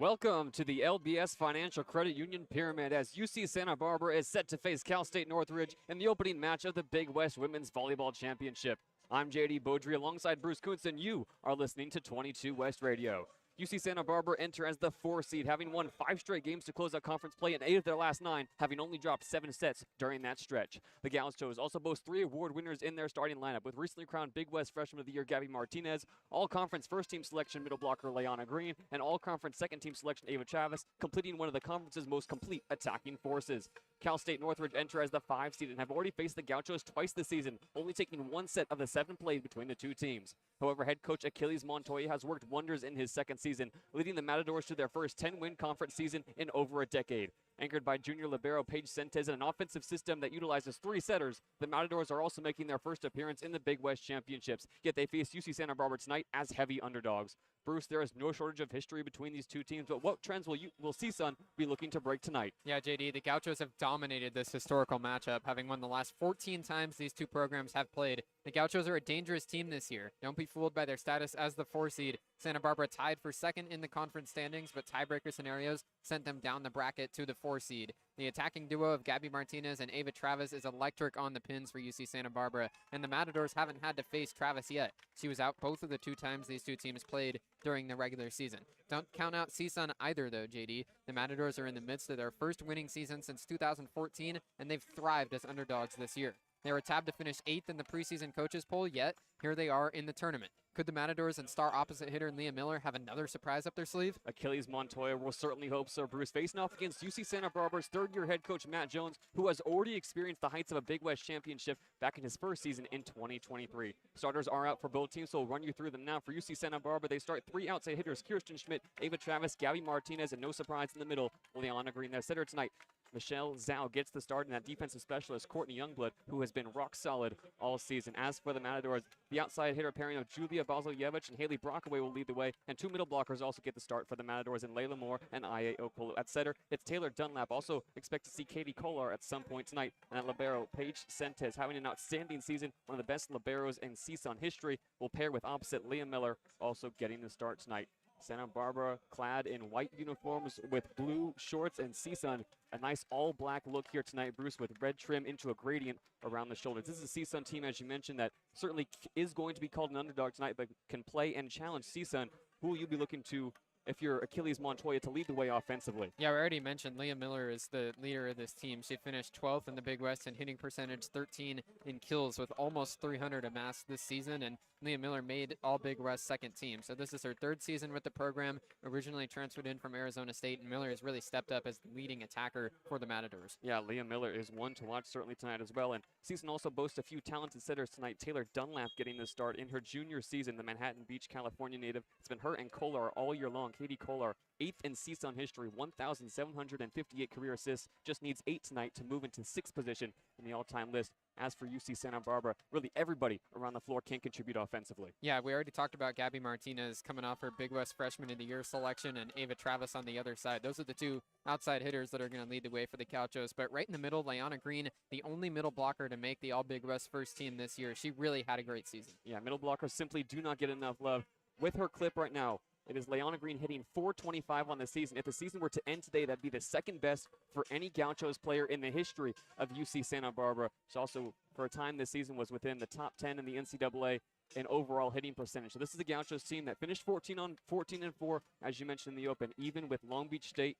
Welcome to the LBS Financial Credit Union Pyramid as UC Santa Barbara is set to face Cal State Northridge in the opening match of the Big West Women's Volleyball Championship. I'm JayDe Beaudry alongside Bruce Kuntz, and you are listening to 22 West Radio. UC Santa Barbara enter as the 4 seed, having won 5 straight games to close out conference play and 8 of their last 9, having only dropped 7 sets during that stretch. The Gauchos also boast 3 award winners in their starting lineup, with recently crowned Big West Freshman of the Year Gabby Martinez, All-Conference First-Team Selection middle blocker Leanna Green, and All-Conference Second-Team Selection Ava Travis, completing one of the conference's most complete attacking forces. Cal State Northridge enter as the 5 seed and have already faced the Gauchos twice this season, only taking 1 set of the 7 played between the two teams. However, head coach Achilles Montoya has worked wonders in his second season, leading the Matadors to their first 10-win conference season in over a decade. Anchored by junior libero Paige Sentes and an offensive system that utilizes 3 setters, the Matadors are also making their first appearance in the Big West Championships, yet they face UC Santa Barbara tonight as heavy underdogs. Bruce, there is no shortage of history between these two teams, but what trends will CSUN be looking to break tonight? Yeah, JD, the Gauchos have dominated this historical matchup, having won the last 14 times these two programs have played. The Gauchos are a dangerous team this year. Don't be fooled by their status as the 4 seed. Santa Barbara tied for second in the conference standings, but tiebreaker scenarios sent them down the bracket to the 4 seed. The attacking duo of Gabby Martinez and Ava Travis is electric on the pins for UC Santa Barbara, and the Matadors haven't had to face Travis yet. She was out both of the 2 times these two teams played during the regular season. Don't count out CSUN either, though, JD. The Matadors are in the midst of their first winning season since 2014, and they've thrived as underdogs this year. They were tabbed to finish 8th in the preseason coaches poll, yet here they are in the tournament. Could the Matadors and star opposite hitter Leah Miller have another surprise up their sleeve? Achilles Montoya will certainly hope so, Bruce. Facing off against UC Santa Barbara's third-year head coach Matt Jones, who has already experienced the heights of a Big West championship back in his first season in 2023. Starters are out for both teams, so we'll run you through them now. For UC Santa Barbara, they start 3 outside hitters: Kirsten Schmidt, Ava Travis, Gabby Martinez, and no surprise in the middle, Leanna Green. Their setter tonight, Michelle Zhao, gets the start, and that defensive specialist, Courtney Youngblood, who has been rock solid all season. As for the Matadors, the outside hitter pairing of Julia Baziljevich and Haley Brockaway will lead the way, and 2 middle blockers also get the start for the Matadors in Layla Moore and Ia Okolo. At setter, it's Taylor Dunlap. Also expect to see Katie Kolar at some point tonight. And at libero, Paige Sentes, having an outstanding season, one of the best liberos in CSUN history, will pair with opposite Leah Miller, also getting the start tonight. Santa Barbara clad in white uniforms with blue shorts, and CSUN a nice all-black look here tonight, Bruce, with red trim into a gradient around the shoulders. This is a CSUN team, as you mentioned, that certainly is going to be called an underdog tonight, but can play and challenge CSUN. Who will you be looking to, if you're Achilles Montoya, to lead the way offensively? Yeah, we already mentioned Leah Miller is the leader of this team. She finished 12th in the Big West in hitting percentage, 13 in kills with almost 300 amassed this season, and Leah Miller made all Big West second team. So this is her 3rd season with the program, originally transferred in from Arizona State, and Miller has really stepped up as the leading attacker for the Matadors. Yeah, Leah Miller is one to watch certainly tonight as well, and CSUN also boasts a few talented setters tonight. Taylor Dunlap getting the start in her junior season, the Manhattan Beach, California native. It's been her and Kolar all year long. Katie Kolar, 8th in CSUN history, 1,758 career assists, just needs 8 tonight to move into 6th position in the all-time list. As for UC Santa Barbara, really everybody around the floor can contribute offensively. Yeah, we already talked about Gabby Martinez coming off her Big West Freshman of the Year selection, and Ava Travis on the other side. Those are the 2 outside hitters that are going to lead the way for the Gauchos. But right in the middle, Leanna Green, the only middle blocker to make the All-Big West first team this year. She really had a great season. Yeah, middle blockers simply do not get enough love. With her clip right now, it is Leanna Green hitting .425 on the season. If the season were to end today, that'd be the 2nd best for any Gauchos player in the history of UC Santa Barbara. She also, for a time this season, was within the top 10 in the NCAA in overall hitting percentage. So this is the Gauchos team that finished 14-4, as you mentioned in the open, even with Long Beach State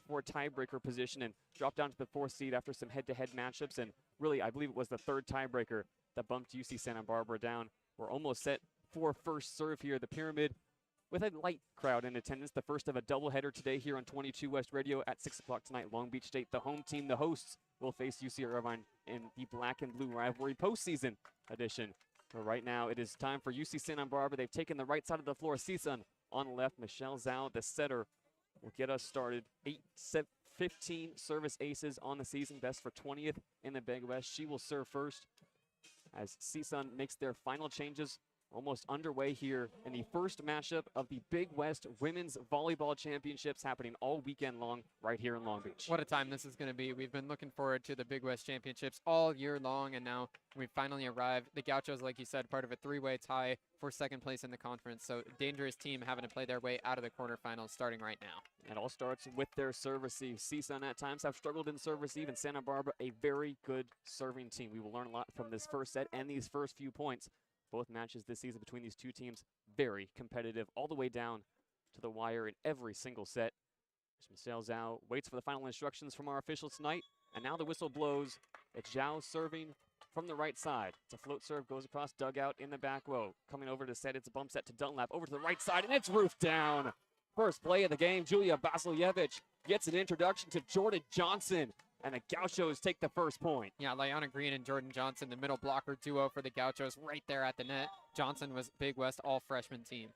for tiebreaker position, and dropped down to the 4th seed after some head-to-head matchups. And really, I believe it was the 3rd tiebreaker that bumped UC Santa Barbara down. We're almost set for first serve here. The Pyramid with a light crowd in attendance. The first of a doubleheader today here on 22 West Radio at 6 o'clock tonight. Long Beach State, the home team, the hosts, will face UC Irvine in the black and blue rivalry postseason edition. But right now, it is time for UC Santa Barbara. They've taken the right side of the floor. CSUN on the left. Michelle Zhao, the setter, will get us started. 15 service aces on the season, best for 20th in the Big West. She will serve first as CSUN makes their final changes almost underway here in the first matchup of the Big West Women's Volleyball Championships happening all weekend long right here in Long Beach. What a time this is going to be. We've been looking forward to the Big West Championships all year long, and now we've finally arrived. The Gauchos, like you said, part of a three-way tie for second place in the conference, so dangerous team having to play their way out of the quarterfinals starting right now. It all starts with their serve receive. CSUN at times have struggled in serve receive, and Santa Barbara a very good serving team. We will learn a lot from this first set and these first few points. Both matches this season between these two teams, very competitive all the way down to the wire in every single set. Michelle Zhao waits for the final instructions from our officials tonight, and now the whistle blows. It's Zhao serving from the right side. It's a float serve, goes across dugout in the back row. Coming over to set, it's a bump set to Dunlap, over to the right side, and it's roofed down. First play of the game, Julia Basiljevich gets an introduction to Jordan Johnson, and the Gauchos take the first point. Yeah, Liana Green and Jordan Johnson, the middle blocker duo for the Gauchos right there at the net. Johnson was Big West all-freshman team.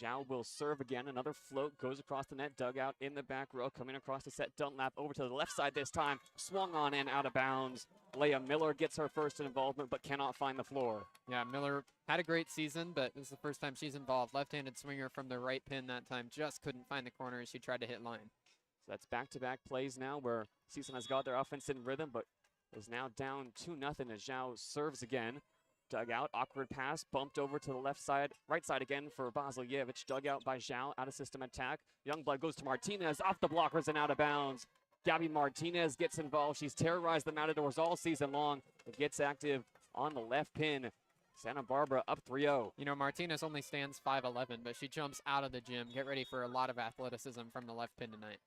Zhao will serve again. Another float goes across the net, dugout in the back row. Coming across to set Dunlap over to the left side this time. Swung on and out of bounds. Leah Miller gets her first involvement but cannot find the floor. Yeah, Miller had a great season, but this is the first time she's involved. Left-handed swinger from the right pin that time. Just couldn't find the corner as she tried to hit line. So that's back-to-back plays now where CSUN has got their offense in rhythm, but is now down 2-0 as Zhao serves again. Dugout, awkward pass, bumped over to the left side, right side again for Basiljevich. Dugout by Zhao, out of system attack. Youngblood goes to Martinez, off the blockers and out of bounds. Gabby Martinez gets involved. She's terrorized the Matadors all season long, but gets active on the left pin. Santa Barbara up 3-0. You know, Martinez only stands 5'11", but she jumps out of the gym. Get ready for a lot of athleticism from the left pin tonight.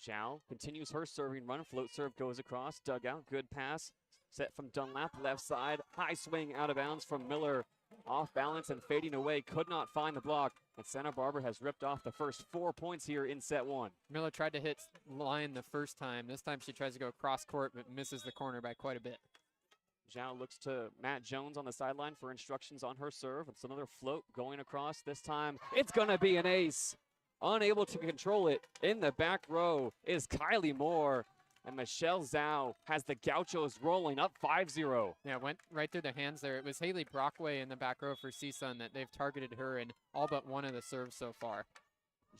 Zhao continues her serving run. Float serve goes across. Dugout, good pass. Set from Dunlap, left side. High swing out of bounds from Miller. Off balance and fading away. Could not find the block. And Santa Barbara has ripped off the first 4 points here in set one. Miller tried to hit line the first time. This time she tries to go cross court, but misses the corner by quite a bit. Zhao looks to Matt Jones on the sideline for instructions on her serve. It's another float going across. This time it's going to be an ace. Unable to control it in the back row is Kylie Moore. And Michelle Zhao has the Gauchos rolling up 5-0. Yeah, went right through their hands there. It was Haley Brockway in the back row for CSUN that they've targeted her in all but one of the serves so far.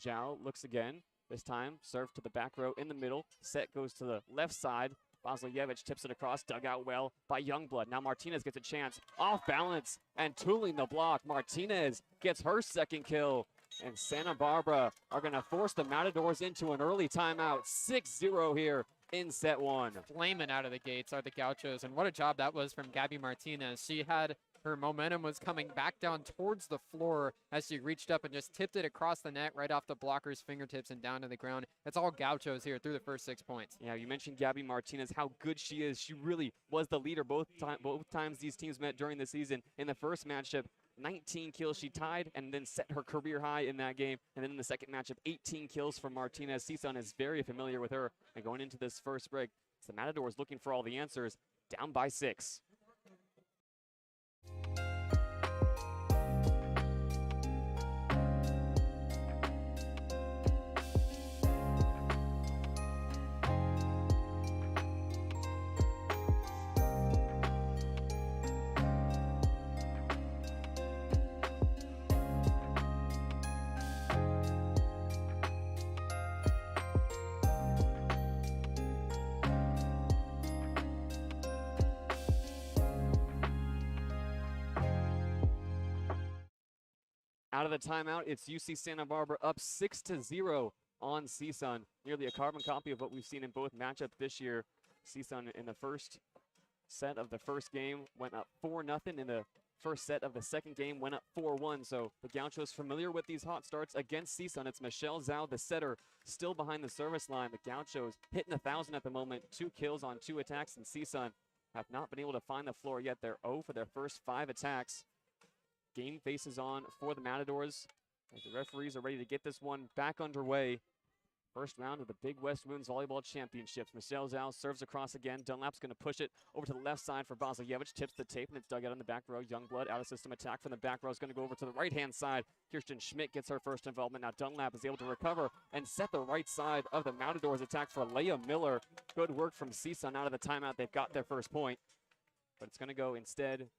Zhao looks again. This time, serve to the back row in the middle. Set goes to the left side. Basiljevich tips it across, dugout well by Youngblood. Now Martinez gets a chance. Off balance and tooling the block. Martinez gets her second kill. And Santa Barbara are going to force the Matadors into an early timeout. 6-0 here in set one. Flaming out of the gates are the Gauchos, and what a job that was from Gabby Martinez. She had her momentum was coming back down towards the floor as she reached up and just tipped it across the net right off the blocker's fingertips and down to the ground. It's all Gauchos here through the first 6 points. Yeah, you mentioned Gabby Martinez, how good she is. She really was the leader both times these teams met during the season. In the first matchup, 19 kills she tied and then set her career high in that game. And then in the second matchup, 18 kills from Martinez. CSUN is very familiar with her. And going into this first break, it's the Matadors looking for all the answers, down by 6. Out of the timeout, it's UC Santa Barbara up 6-0 on CSUN. Nearly a carbon copy of what we've seen in both matchups this year. CSUN in the first set of the first game went up 4-0. In the first set of the second game went up 4-1. So the Gauchos familiar with these hot starts against CSUN. It's Michelle Zhao, the setter, still behind the service line. The Gauchos hitting 1,000 at the moment. 2 kills on 2 attacks, and CSUN have not been able to find the floor yet. They're 0 for their first 5 attacks. Game faces on for the Matadors as the referees are ready to get this one back underway. First round of the Big West Women's Volleyball Championships. Michelle Zhao serves across again. Dunlap's going to push it over to the left side for Basiljevich. Tips the tape, and it's dug out in the back row. Youngblood out of system attack from the back row is going to go over to the right-hand side. Kirsten Schmidt gets her first involvement. Now Dunlap is able to recover and set the right side of the Matadors attack for Leah Miller. Good work from CSUN out of the timeout. They've got their first point, but it's going to go instead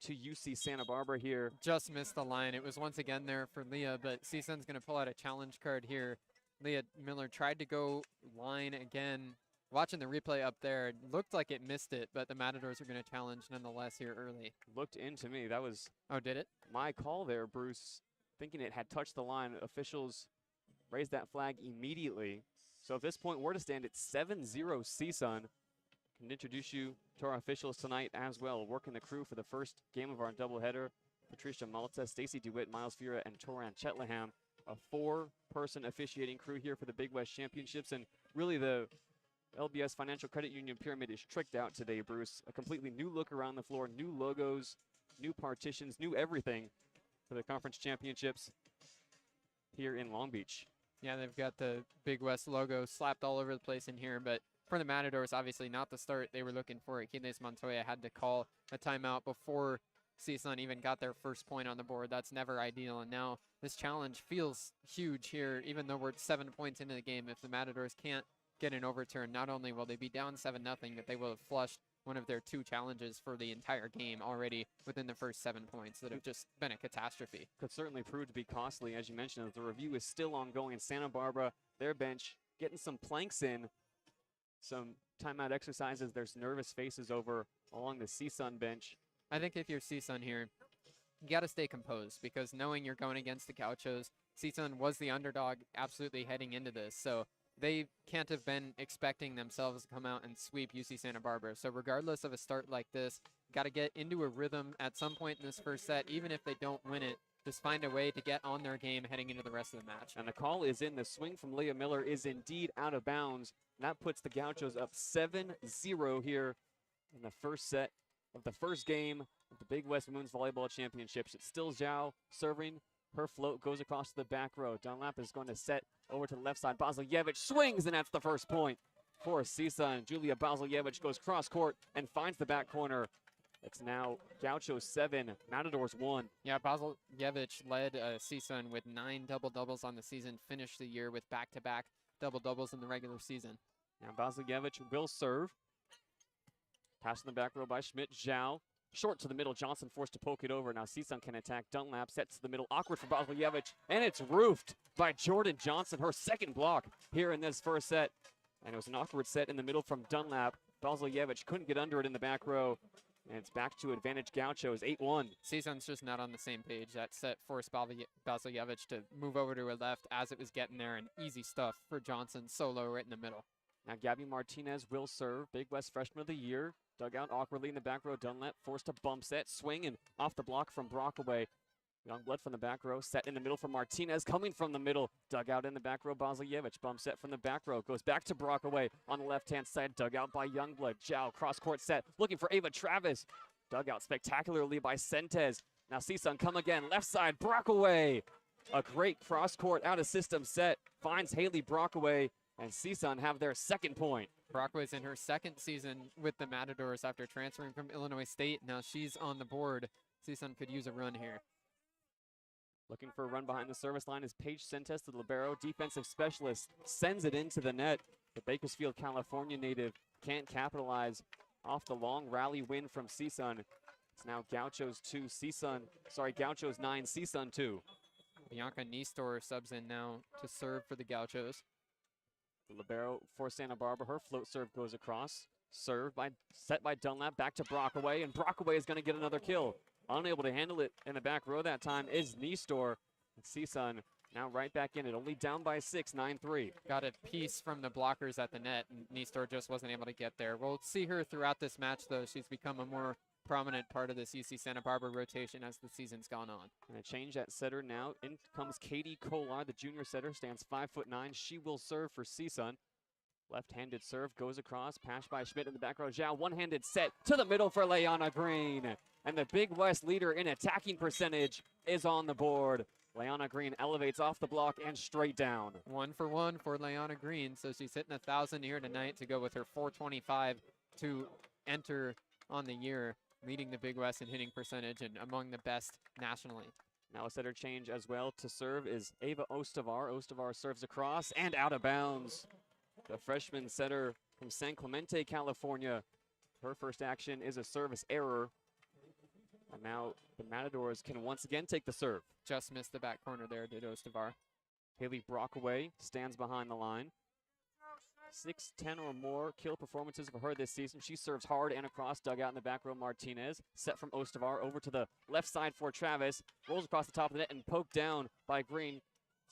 to UC Santa Barbara here. Just missed the line. It was once again there for Leah, but CSUN's going to pull out a challenge card here. Leah Miller tried to go line again. Watching the replay up there, it looked like it missed it, but the Matadors are going to challenge nonetheless here early. Looked into me. That was Oh, did it? my call there, Bruce. Thinking it had touched the line. Officials raised that flag immediately. So at this point, we're to stand at 7-0 CSUN. Can introduce you to our officials tonight as well. Working the crew for the first game of our doubleheader. Patricia Malta, Stacy DeWitt, Miles Fira, and Toran Chetleham. A 4-person officiating crew here for the Big West Championships. And really the LBS Financial Credit Union pyramid is tricked out today, Bruce. A completely new look around the floor, new logos, new partitions, new everything for the conference championships here in Long Beach. Yeah, they've got the Big West logo slapped all over the place in here, but for the Matadors, obviously not the start they were looking for. Aquiles Montoya had to call a timeout before CSUN even got their first point on the board. That's never ideal, and now this challenge feels huge here, even though we're 7 points into the game. If the Matadors can't get an overturn, not only will they be down 7-0, but they will have flushed one of their 2 challenges for the entire game already within the first 7 points that have just been a catastrophe. Could certainly prove to be costly, as you mentioned, as the review is still ongoing. Santa Barbara, their bench, getting some planks in, some timeout exercises. There's nervous faces over along the CSUN bench. I think if you're CSUN here, you got to stay composed, because knowing you're going against the Gauchos, CSUN was the underdog absolutely heading into this. So they can't have been expecting themselves to come out and sweep UC Santa Barbara. So regardless of a start like this, got to get into a rhythm at some point in this first set. Even if they don't win it, just find a way to get on their game heading into the rest of the match. And the call is in. The swing from Leah Miller is indeed out of bounds. And that puts the Gauchos up 7-0 here in the first set of the first game of the Big West Women's Volleyball Championships. It's still Zhao serving. Her float goes across to the back row. Dunlap is going to set over to the left side. Basilevich swings, and that's the first point for CSUN. Julia Basilevich goes cross court and finds the back corner. It's now Gauchos 7, Matadors 1. Yeah, Basilevich led CSUN with 9 double-doubles on the season, finished the year with back-to-back double-doubles in the regular season. Now Basilevich will serve. Pass in the back row by Schmidt. Zhao short to the middle. Johnson forced to poke it over. Now CSUN can attack. Dunlap sets to the middle. Awkward for Basilevich. And it's roofed by Jordan Johnson. Her second block here in this first set. And it was an awkward set in the middle from Dunlap. Basilevich couldn't get under it in the back row. And it's back to advantage Gauchos, 8-1. CSUN's just not on the same page. That set forced Basilevich to move over to her left as it was getting there, and easy stuff for Johnson solo right in the middle. Now Gabby Martinez will serve. Big West Freshman of the Year. Dug out awkwardly in the back row. Dunlap forced a bump set. Swing and off the block from Brockaway. Youngblood from the back row. Set in the middle from Martinez. Coming from the middle. Dug out in the back row. Basilevich. Bump set from the back row. Goes back to Brockaway on the left-hand side. Dug out by Youngblood. Zhao cross-court set. Looking for Ava Travis. Dug out spectacularly by Sentes. Now CSUN come again. Left side. Brockaway. A great cross-court out-of-system set. Finds Haley Brockaway. And CSUN have their second point. Brockaway's in her second season with the Matadors after transferring from Illinois State. Now she's on the board. CSUN could use a run here. Looking for a run behind the service line is Paige Sentes, the libero defensive specialist. Sends it into the net. The Bakersfield, California native can't capitalize off the long rally win from CSUN. It's now Gauchos 9, CSUN 2. Bianca Niestor subs in now to serve for the Gauchos. The libero for Santa Barbara. Her float serve goes across. Set by Dunlap. Back to Brockaway, and Brockaway is going to get another kill. Unable to handle it in the back row that time is Niestor. CSUN now right back in it. Only down by 6, 9-3. Got a piece from the blockers at the net, and Niestor just wasn't able to get there. We'll see her throughout this match, though. She's become a more prominent part of this UC Santa Barbara rotation as the season's gone on. And a change at setter now. In comes Katie Kolar, the junior setter, stands 5'9". She will serve for CSUN. Left-handed serve goes across, passed by Schmidt in the back row. Zhao, one-handed set to the middle for Leanna Green. And the Big West leader in attacking percentage is on the board. Leanna Green elevates off the block and straight down. 1 for 1 for Leanna Green, so she's hitting 1,000 here tonight to go with her 425 to enter on the year, leading the Big West in hitting percentage and among the best nationally. Now a setter change as well to serve is Ava Ostavar. Ostavar serves across and out of bounds. The freshman setter from San Clemente, California. Her first action is a service error. And now the Matadors can once again take the serve. Just missed the back corner there, did Ostavar. Haley Brockaway stands behind the line. 6, 10 or more kill performances for her this season. She serves hard and across, dugout in the back row. Martinez set from Ostavar over to the left side for Travis. Rolls across the top of the net and poked down by Green.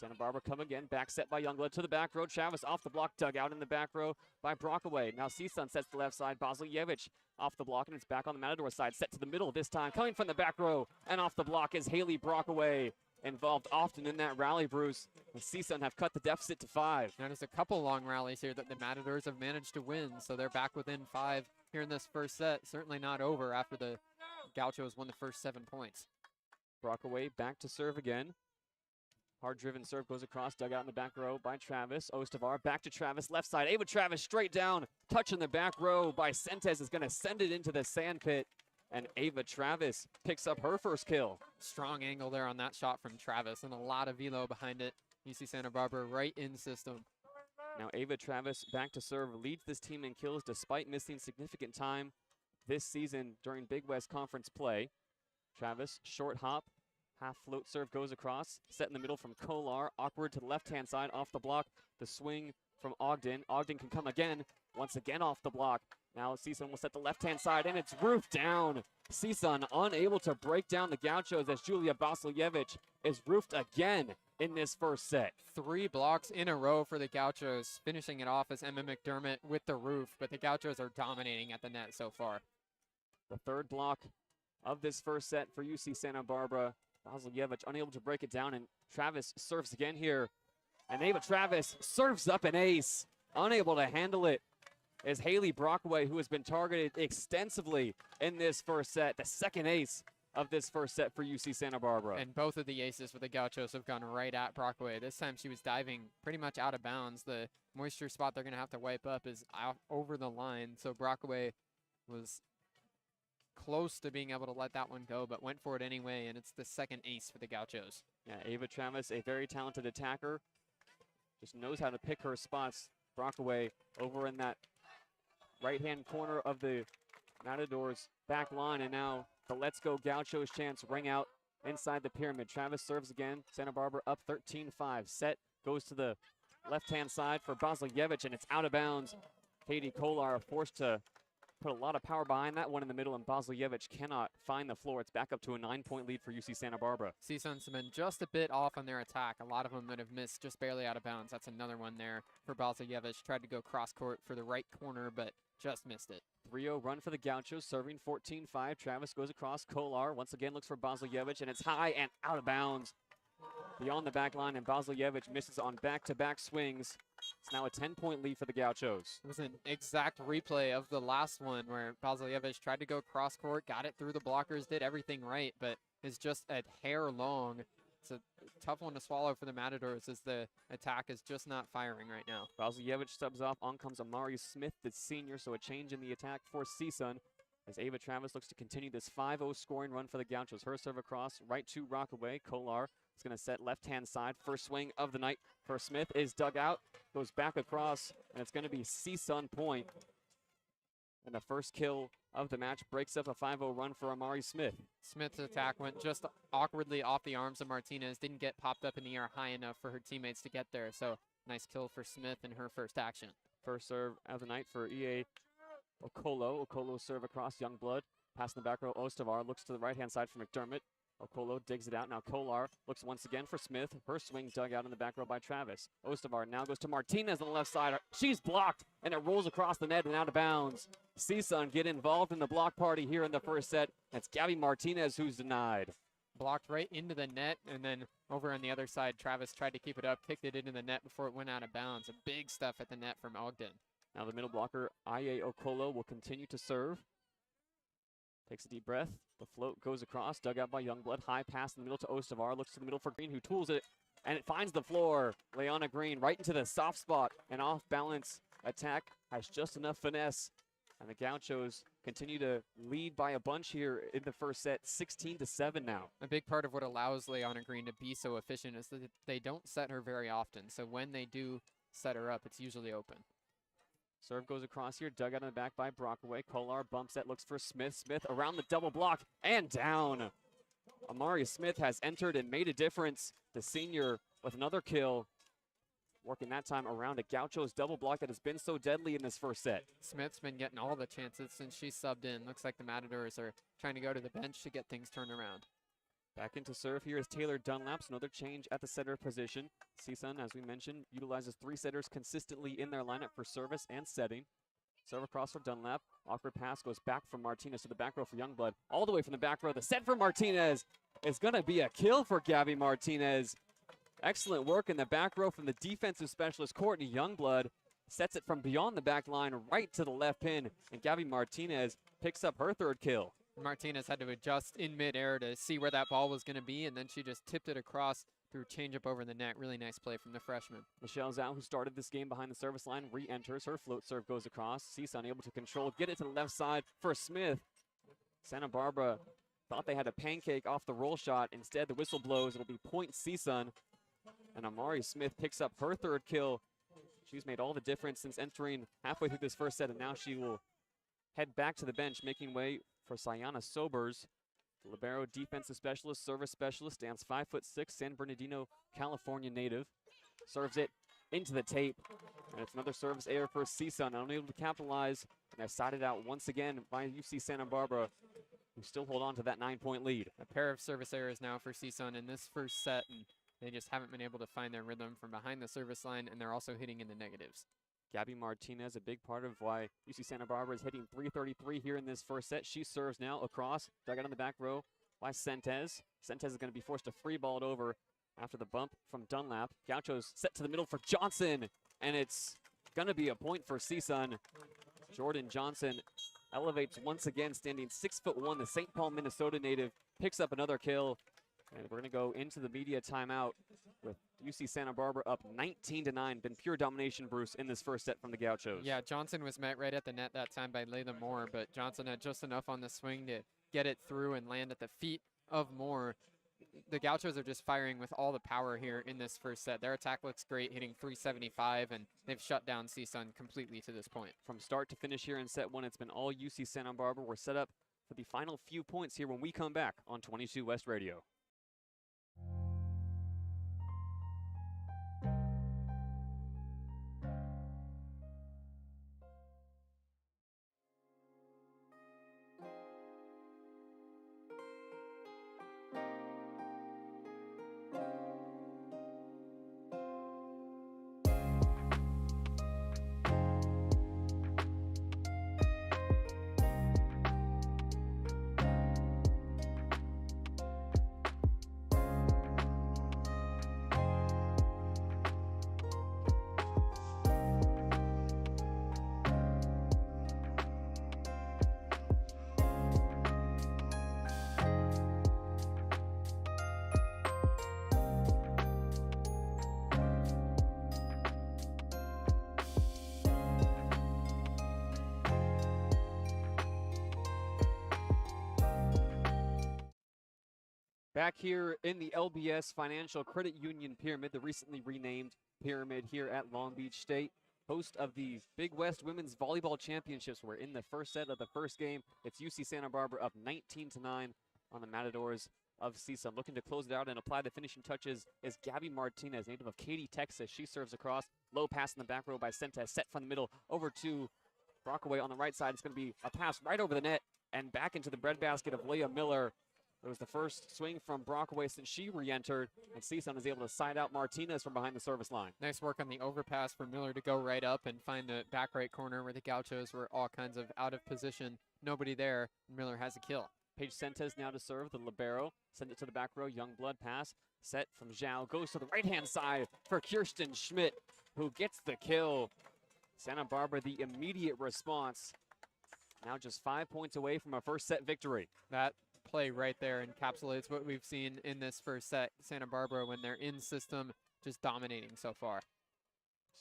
Santa Barbara come again, back set by Youngblood to the back row. Travis off the block, dugout in the back row by Brockaway. Now CSUN sets the left side. Basilevich off the block, and it's back on the Matador side. Set to the middle this time, coming from the back row. And off the block is Haley Brockaway. Involved often in that rally, Bruce. The CSUN have cut the deficit to 5. Notice a couple long rallies here that the Matadors have managed to win, so they're back within 5 here in this first set. Certainly not over after the Gauchos won the first 7 points. Brockaway back to serve again. Hard-driven serve goes across, dugout in the back row by Travis. Ostavar back to Travis, left side. Ava Travis straight down. Touch in the back row by Sentes is going to send it into the sand pit. And Ava Travis picks up her first kill. Strong angle there on that shot from Travis and a lot of velo behind it. UC Santa Barbara right in system. Now Ava Travis back to serve, leads this team in kills despite missing significant time this season during Big West Conference play. Travis, short hop, half float serve goes across, set in the middle from Kolar, awkward to the left-hand side, off the block. The swing from Ogden. Ogden can come again, once again off the block. Now CSUN will set the left-hand side, and it's roofed down. CSUN unable to break down the Gauchos as Julia Basilevich is roofed again in this first set. 3 blocks in a row for the Gauchos, finishing it off as Emma McDermott with the roof, but the Gauchos are dominating at the net so far. The third block of this first set for UC Santa Barbara. Basilevich unable to break it down, and Travis serves again here. And Ava Travis serves up an ace. Unable to handle it is Haley Brockaway, who has been targeted extensively in this first set. The second ace of this first set for UC Santa Barbara. And both of the aces for the Gauchos have gone right at Brockaway. This time she was diving pretty much out of bounds. The moisture spot they're going to have to wipe up is out over the line. So Brockaway was close to being able to let that one go, but went for it anyway, and it's the second ace for the Gauchos. Yeah, Ava Travis, a very talented attacker, just knows how to pick her spots. Brockaway over in that right-hand corner of the Matadors back line, and now the Let's Go Gauchos chants ring out inside the pyramid. Travis serves again. Santa Barbara up 13-5. Set goes to the left-hand side for Basilevich, and it's out of bounds. Katie Kolar forced to put a lot of power behind that one in the middle, and Basilevich cannot find the floor. It's back up to a 9-point lead for UC Santa Barbara. CSUN's been just a bit off on their attack. A lot of them that have missed just barely out of bounds. That's another one there for Basilevich. Tried to go cross-court for the right corner, but just missed it. 3-0 run for the Gauchos, serving 14-5. Travis goes across. Kolar once again looks for Basilevich, and it's high and out of bounds beyond the back line, and Basilevich misses on back-to-back swings. It's now a 10-point lead for the Gauchos. It was an exact replay of the last one where Basilevich tried to go cross-court, got it through the blockers, did everything right, but is just a hair long. It's a tough one to swallow for the Matadors as the attack is just not firing right now. Basilevich subs off. On comes Amari Smith, the senior, so a change in the attack for CSUN as Ava Travis looks to continue this 5-0 scoring run for the Gauchos. Her serve across, right to Rockaway. Kolar is going to set left-hand side. First swing of the night for Smith is dug out, goes back across, and it's going to be CSUN point. And the first kill of the match breaks up a 5-0 run for Amari Smith. Smith's attack went just awkwardly off the arms of Martinez, didn't get popped up in the air high enough for her teammates to get there. So nice kill for Smith in her first action. First serve of the night for EA Okolo. Okolo serve across Youngblood. Pass in the back row. Ostavar looks to the right-hand side for McDermott. Okolo digs it out. Now Kolar looks once again for Smith. Her swing dug out in the back row by Travis. Ostavar now goes to Martinez on the left side. She's blocked, and it rolls across the net and out of bounds. CSUN get involved in the block party here in the first set. It's Gabby Martinez who's denied. Blocked right into the net, and then over on the other side, Travis tried to keep it up, kicked it into the net before it went out of bounds. A big stuff at the net from Ogden. Now the middle blocker, Aye Okolo, will continue to serve. Takes a deep breath. The float goes across, dug out by Youngblood. High pass in the middle to Ostavar. Looks to the middle for Green, who tools it, and it finds the floor. Leona Green right into the soft spot. An off-balance attack has just enough finesse. And the Gauchos continue to lead by a bunch here in the first set, 16-7 now. A big part of what allows Leona Green to be so efficient is that they don't set her very often. So when they do set her up, it's usually open. Serve goes across here, dug out in the back by Brockaway. Kolar bumps that, looks for Smith. Smith around the double block and down. Amari Smith has entered and made a difference. The senior with another kill, working that time around a Gaucho's double block that has been so deadly in this first set. Smith's been getting all the chances since she subbed in. Looks like the Matadors are trying to go to the bench to get things turned around. Back into serve here is Taylor Dunlap. So another change at the setter position. CSUN, as we mentioned, utilizes 3 setters consistently in their lineup for service and setting. Serve across for Dunlap. Awkward pass goes back from Martinez to the back row for Youngblood. All the way from the back row. The set for Martinez is going to be a kill for Gabby Martinez. Excellent work in the back row from the defensive specialist, Courtney Youngblood. Sets it from beyond the back line right to the left pin. And Gabby Martinez picks up her 3rd kill. Martinez had to adjust in midair to see where that ball was going to be, and then she just tipped it across through changeup over the net. Really nice play from the freshman. Michelle Zhao, who started this game behind the service line, re-enters. Her float serve goes across. CSUN able to control, get it to the left side for Smith. Santa Barbara thought they had a pancake off the roll shot. Instead, the whistle blows. It'll be point CSUN. And Amari Smith picks up her 3rd kill. She's made all the difference since entering halfway through this first set, and now she will head back to the bench, making way for Sayana Sobers. Libero defensive specialist, service specialist, stands 5'6", San Bernardino, California native. Serves it into the tape. And it's another service error for CSUN, unable to capitalize. And they're sided out once again by UC Santa Barbara, who still hold on to that 9-point lead. A pair of service errors now for CSUN in this first set, and they just haven't been able to find their rhythm from behind the service line, and they're also hitting in the negatives. Gabby Martinez, a big part of why UC Santa Barbara is hitting .333 here in this first set. She serves now across, dug out on the back row by Sentes. Sentes is going to be forced to free ball it over after the bump from Dunlap. Gauchos set to the middle for Johnson, and it's going to be a point for CSUN. Jordan Johnson elevates once again, standing 6'1", the St. Paul, Minnesota native, picks up another kill. And we're going to go into the media timeout with UC Santa Barbara up 19-9. Been pure domination, Bruce, in this first set from the Gauchos. Yeah, Johnson was met right at the net that time by Layla Moore, but Johnson had just enough on the swing to get it through and land at the feet of Moore. The Gauchos are just firing with all the power here in this first set. Their attack looks great, hitting .375, and they've shut down CSUN completely to this point. From start to finish here in set 1, it's been all UC Santa Barbara. We're set up for the final few points here when we come back on 22 West Radio. Back here in the LBS Financial Credit Union Pyramid, the recently renamed Pyramid here at Long Beach State, host of the Big West Women's Volleyball Championships. We're in the first set of the first game. It's UC Santa Barbara up 19-9 on the Matadors of CSUN. Looking to close it out and apply the finishing touches is Gabby Martinez, native of Katy, Texas. She serves across. Low pass in the back row by Sentes, set from the middle over to Brockaway on the right side. It's going to be a pass right over the net and back into the breadbasket of Leah Miller. It was the first swing from Brockaway since she re-entered, and CSUN is able to side out Martinez from behind the service line. Nice work on the overpass for Miller to go right up and find the back right corner where the Gauchos were all kinds of out of position. Nobody there. Miller has a kill. Paige Sentes now to serve, the libero. Send it to the back row, Youngblood pass. Set from Zhao, goes to the right-hand side for Kirsten Schmidt, who gets the kill. Santa Barbara, the immediate response. Now just 5 points away from a first set victory. That play right there encapsulates what we've seen in this first set. Santa Barbara, when they're in system, just dominating so far.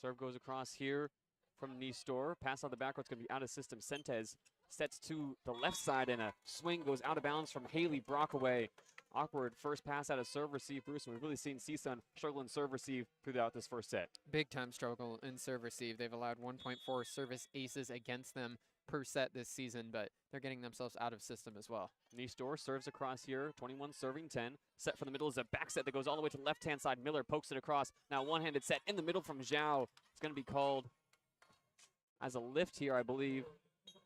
Serve goes across here from Nistor. Pass on the back row, it's going to be out of system. Sentes sets to the left side, and a swing goes out of bounds from Haley Brockaway. awkward first pass out of serve receive, Bruce, and we've really seen CSUN struggle in serve receive throughout this first set. Big time struggle in serve receive. They've allowed 1.4 service aces against them per set this season, but they're getting themselves out of system as well. Nistor serves across here, 21 serving 10. Set from the middle is a back set that goes all the way to the left-hand side. Miller pokes it across. Now one-handed set in the middle from Zhao. It's going to be called as a lift here, I believe.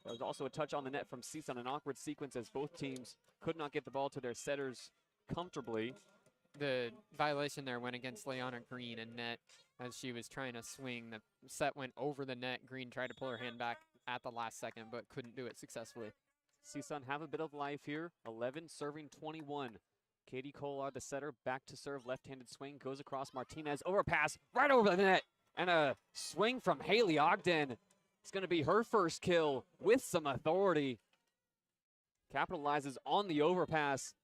There was also a touch on the net from CSUN, an awkward sequence as both teams could not get the ball to their setters comfortably. The violation there went against Leona Green and net as she was trying to swing. The set went over the net. Green tried to pull her hand back at the last second, but couldn't do it successfully. CSUN have a bit of life here. 11 serving 21. Katie Kolar, the setter, back to serve. Left-handed swing goes across Martinez. Overpass right over the net. And a swing from Haley Ogden. It's going to be her first kill with some authority. Capitalizes on the overpass.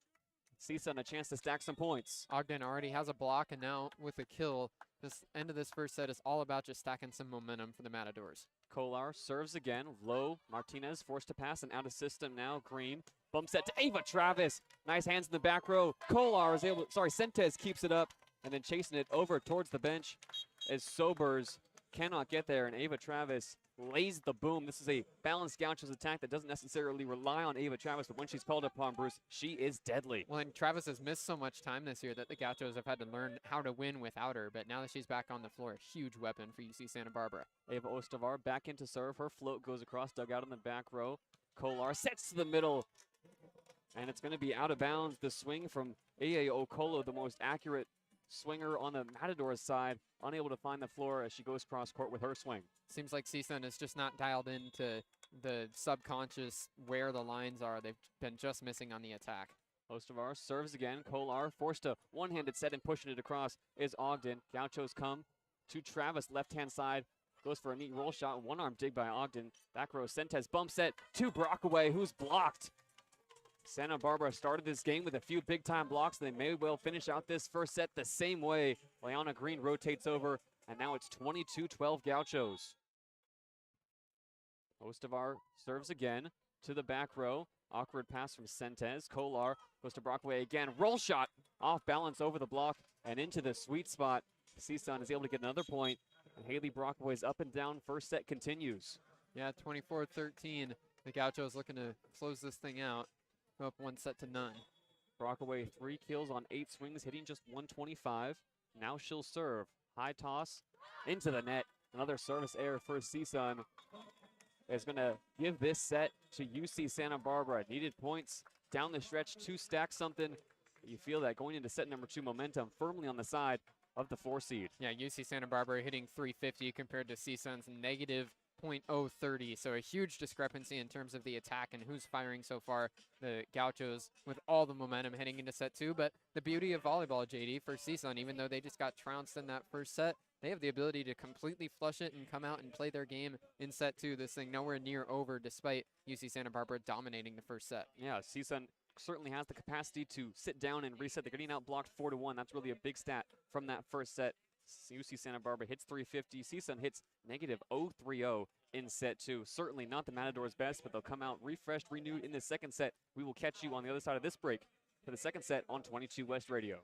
CSUN a chance to stack some points. Ogden already has a block, and now with a kill, this end of this first set is all about just stacking some momentum for the Matadors. Kolar serves again, low. Martinez forced to pass and out of system now. Green bump set to Ava Travis. Nice hands in the back row. Kolar is able, Sentes keeps it up and then chasing it over towards the bench as Sobers cannot get there, and Ava Travis lays the boom. This is a balanced Gauchos attack that doesn't necessarily rely on Ava Travis, but when she's called upon, Bruce, she is deadly. Well, and Travis has missed so much time this year that the Gauchos have had to learn how to win without her, but now that she's back on the floor, a huge weapon for UC Santa Barbara. Ava Ostavar back into serve. Her float goes across, dug out in the back row. Kolar sets to the middle, and it's going to be out of bounds. The swing from A.A. Okolo, the most accurate swinger on the Matadors side, unable to find the floor as she goes cross court with her swing. Seems like CSUN is just not dialed into the subconscious where the lines are. They've been just missing on the attack. Ostavar serves again. Kolar forced a one-handed set and pushing it across is Ogden. Gauchos come to Travis, left-hand side. Goes for a neat roll shot. One-arm dig by Ogden. Back row, Sentes bump set to Brockaway, who's blocked. Santa Barbara started this game with a few big-time blocks. They may well finish out this first set the same way. Leona Green rotates over, and now it's 22-12 Gauchos. Ostavar serves again to the back row. Awkward pass from Sentes. Kolar goes to Brockaway again. Roll shot off balance over the block and into the sweet spot. CSUN is able to get another point, and Haley Brockaway's up and down first set continues. Yeah, 24-13. The Gauchos looking to close this thing out. Go up 1-0. Brockaway 3 kills on 8 swings, hitting just 125. Now she'll serve. High toss into the net. Another service error for CSUN is going to give this set to UC Santa Barbara. Needed points down the stretch to stack something. You feel that going into set number 2, momentum firmly on the side of the 4 seed. Yeah, UC Santa Barbara hitting 350 compared to CSUN's negative .030, so a huge discrepancy in terms of the attack and who's firing so far. The Gauchos with all the momentum heading into set 2, but the beauty of volleyball, JayDe, for CSUN, even though they just got trounced in that first set, they have the ability to completely flush it and come out and play their game in set 2. This thing nowhere near over despite UC Santa Barbara dominating the first set. Yeah, CSUN certainly has the capacity to sit down and reset. They're getting outblocked 4-1. That's really a big stat from that first set. UC Santa Barbara hits 350. CSUN hits negative 030 in set 2. Certainly not the Matadors' best, but they'll come out refreshed, renewed in the second set. We will catch you on the other side of this break for the second set on 22 West Radio.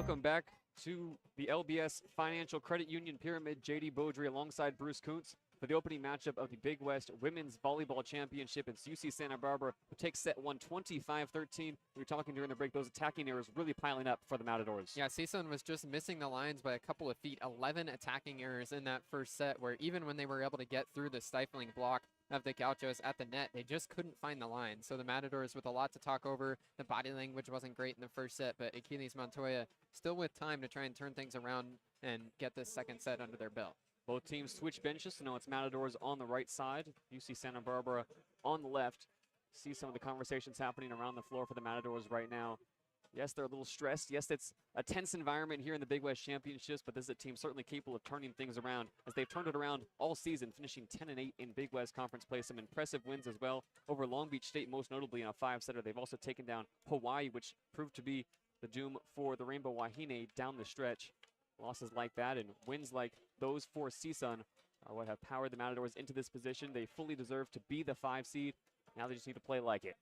welcome back to the LBS Financial Credit Union Pyramid. JayDe Beaudry alongside Bruce Kuntz for the opening matchup of the Big West Women's Volleyball Championship. It's UC Santa Barbara who takes set 1 25-13. We were talking during the break, those attacking errors really piling up for the Matadors. Yeah, CSUN was just missing the lines by a couple of feet. 11 attacking errors in that first set, where even when they were able to get through the stifling block of the Gauchos at the net, they just couldn't find the line. So the Matadors with a lot to talk over. The body language wasn't great in the first set, but Achilles Montoya still with time to try and turn things around and get this second set under their belt. Both teams switch benches, so now it's Matadors on the right side, UC Santa Barbara on the left. See some of the conversations happening around the floor for the Matadors right now. Yes, they're a little stressed. Yes, it's a tense environment here in the Big West Championships, but this is a team certainly capable of turning things around, as they've turned it around all season, finishing 10-8 in Big West Conference play. Some impressive wins as well over Long Beach State, most notably in a 5-setter. They've also taken down Hawaii, which proved to be the doom for the Rainbow Wahine down the stretch. Losses like that and wins like those for CSUN are what have powered the Matadors into this position. They fully deserve to be the 5 seed. Now they just need to play like it.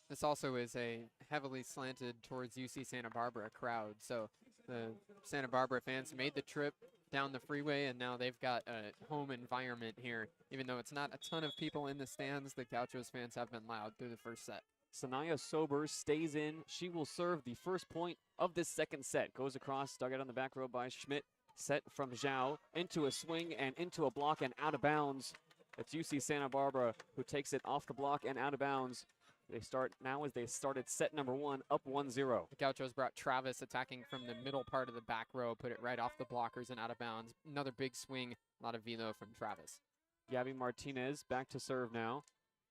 This also is a heavily slanted towards UC Santa Barbara crowd. So the Santa Barbara fans made the trip down the freeway, and now they've got a home environment here. Even though it's not a ton of people in the stands, the Gauchos fans have been loud through the first set. Sanaya Sobers stays in. She will serve the first point of this second set. Goes across, dug out on the back row by Schmidt. Set from Zhao into a swing and into a block and out of bounds. It's UC Santa Barbara who takes it off the block and out of bounds. They start now as they started set number 1 up 1-0. The Gauchos brought Travis attacking from the middle part of the back row, put it right off the blockers and out of bounds. Another big swing, a lot of velo from Travis. Gabby Martinez back to serve now.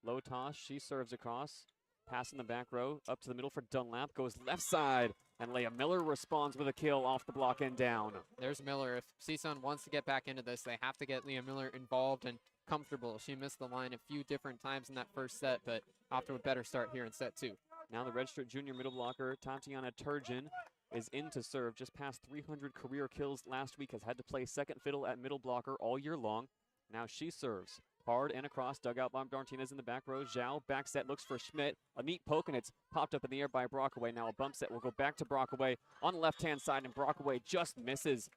Low toss, she serves across. Pass in the back row, up to the middle for Dunlap, goes left side, and Leah Miller responds with a kill off the block and down. There's Miller. If CSUN wants to get back into this, they have to get Leah Miller involved and comfortable. She missed the line a few different times in that first set, but off to a better start here in set 2. Now the redshirt junior middle blocker, Tatiana Turgeon, is in to serve. Just past 300 career kills last week, has had to play second fiddle at middle blocker all year long. Now she serves. Hard and across, dug out by Martinez in the back row. Zhao, back set, looks for Schmidt. A neat poke, and it's popped up in the air by Brockaway. Now a bump set will go back to Brockaway on the left-hand side, and Brockaway just misses